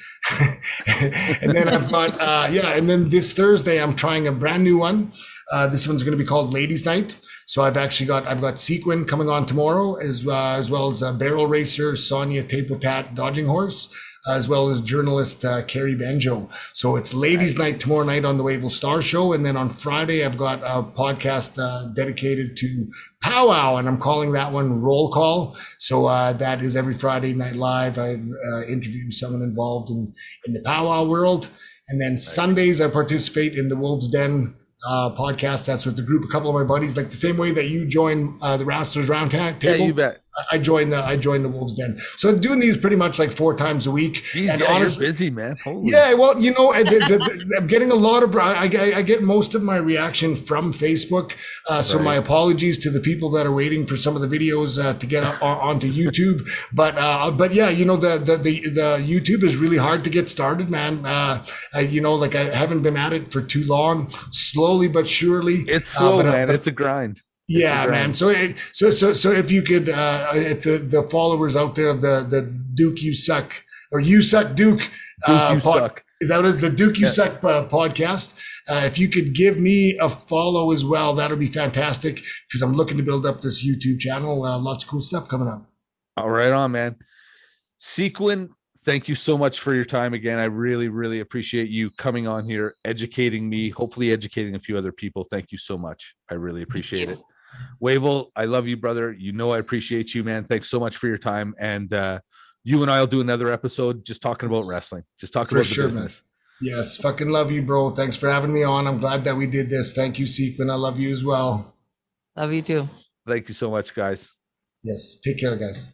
And then I've got, and then this Thursday I'm trying a brand new one. This one's going to be called Ladies Night. So I've got Sekwun coming on tomorrow, as well as barrel racer Sonia Tapotat Dodging Horse, as well as journalist Carrie Benjo. So it's Ladies Night tomorrow night on the Wavell Starr Show. And then on Friday, I've got a podcast dedicated to Powwow, and I'm calling that one Roll Call. So that is every Friday night live. I interview someone involved in the powwow world. And then Sundays, I participate in the Wolves Den podcast. That's with the group, a couple of my buddies, like the same way that you join the Wrestlers Roundtable.
Yeah, you bet.
I joined the Wolves Den. So I'm doing these pretty much like 4 times a week.
Jeez, and honestly, you're busy, man. Holy.
Yeah, well, I'm getting a lot of, I get most of my reaction from Facebook. So my apologies to the people that are waiting for some of the videos to get onto YouTube. But yeah, the YouTube is really hard to get started, man. I haven't been at it for too long. Slowly but surely.
It's slow, man. It's a grind.
Yeah, man. So if you could, if the followers out there of the Duke You Suck, or You Suck Duke,
You Suck.
Is that what it is? The Duke You Suck podcast. If you could give me a follow as well, that would be fantastic, because I'm looking to build up this YouTube channel. Lots of cool stuff coming up.
All right on, man. Sekwun, thank you so much for your time again. I really, really appreciate you coming on here, educating me, hopefully educating a few other people. Thank you so much. I really appreciate it. Wavell, I love you, brother. I appreciate you, man. Thanks so much for your time. And you and I will do another episode just talking about wrestling, just talking about the business.
Man. Yes, fucking love you, bro. Thanks for having me on. I'm glad that we did this. Thank you, Sekwun. I love you as well.
Love you too.
Thank you so much, guys.
Yes, take care, guys.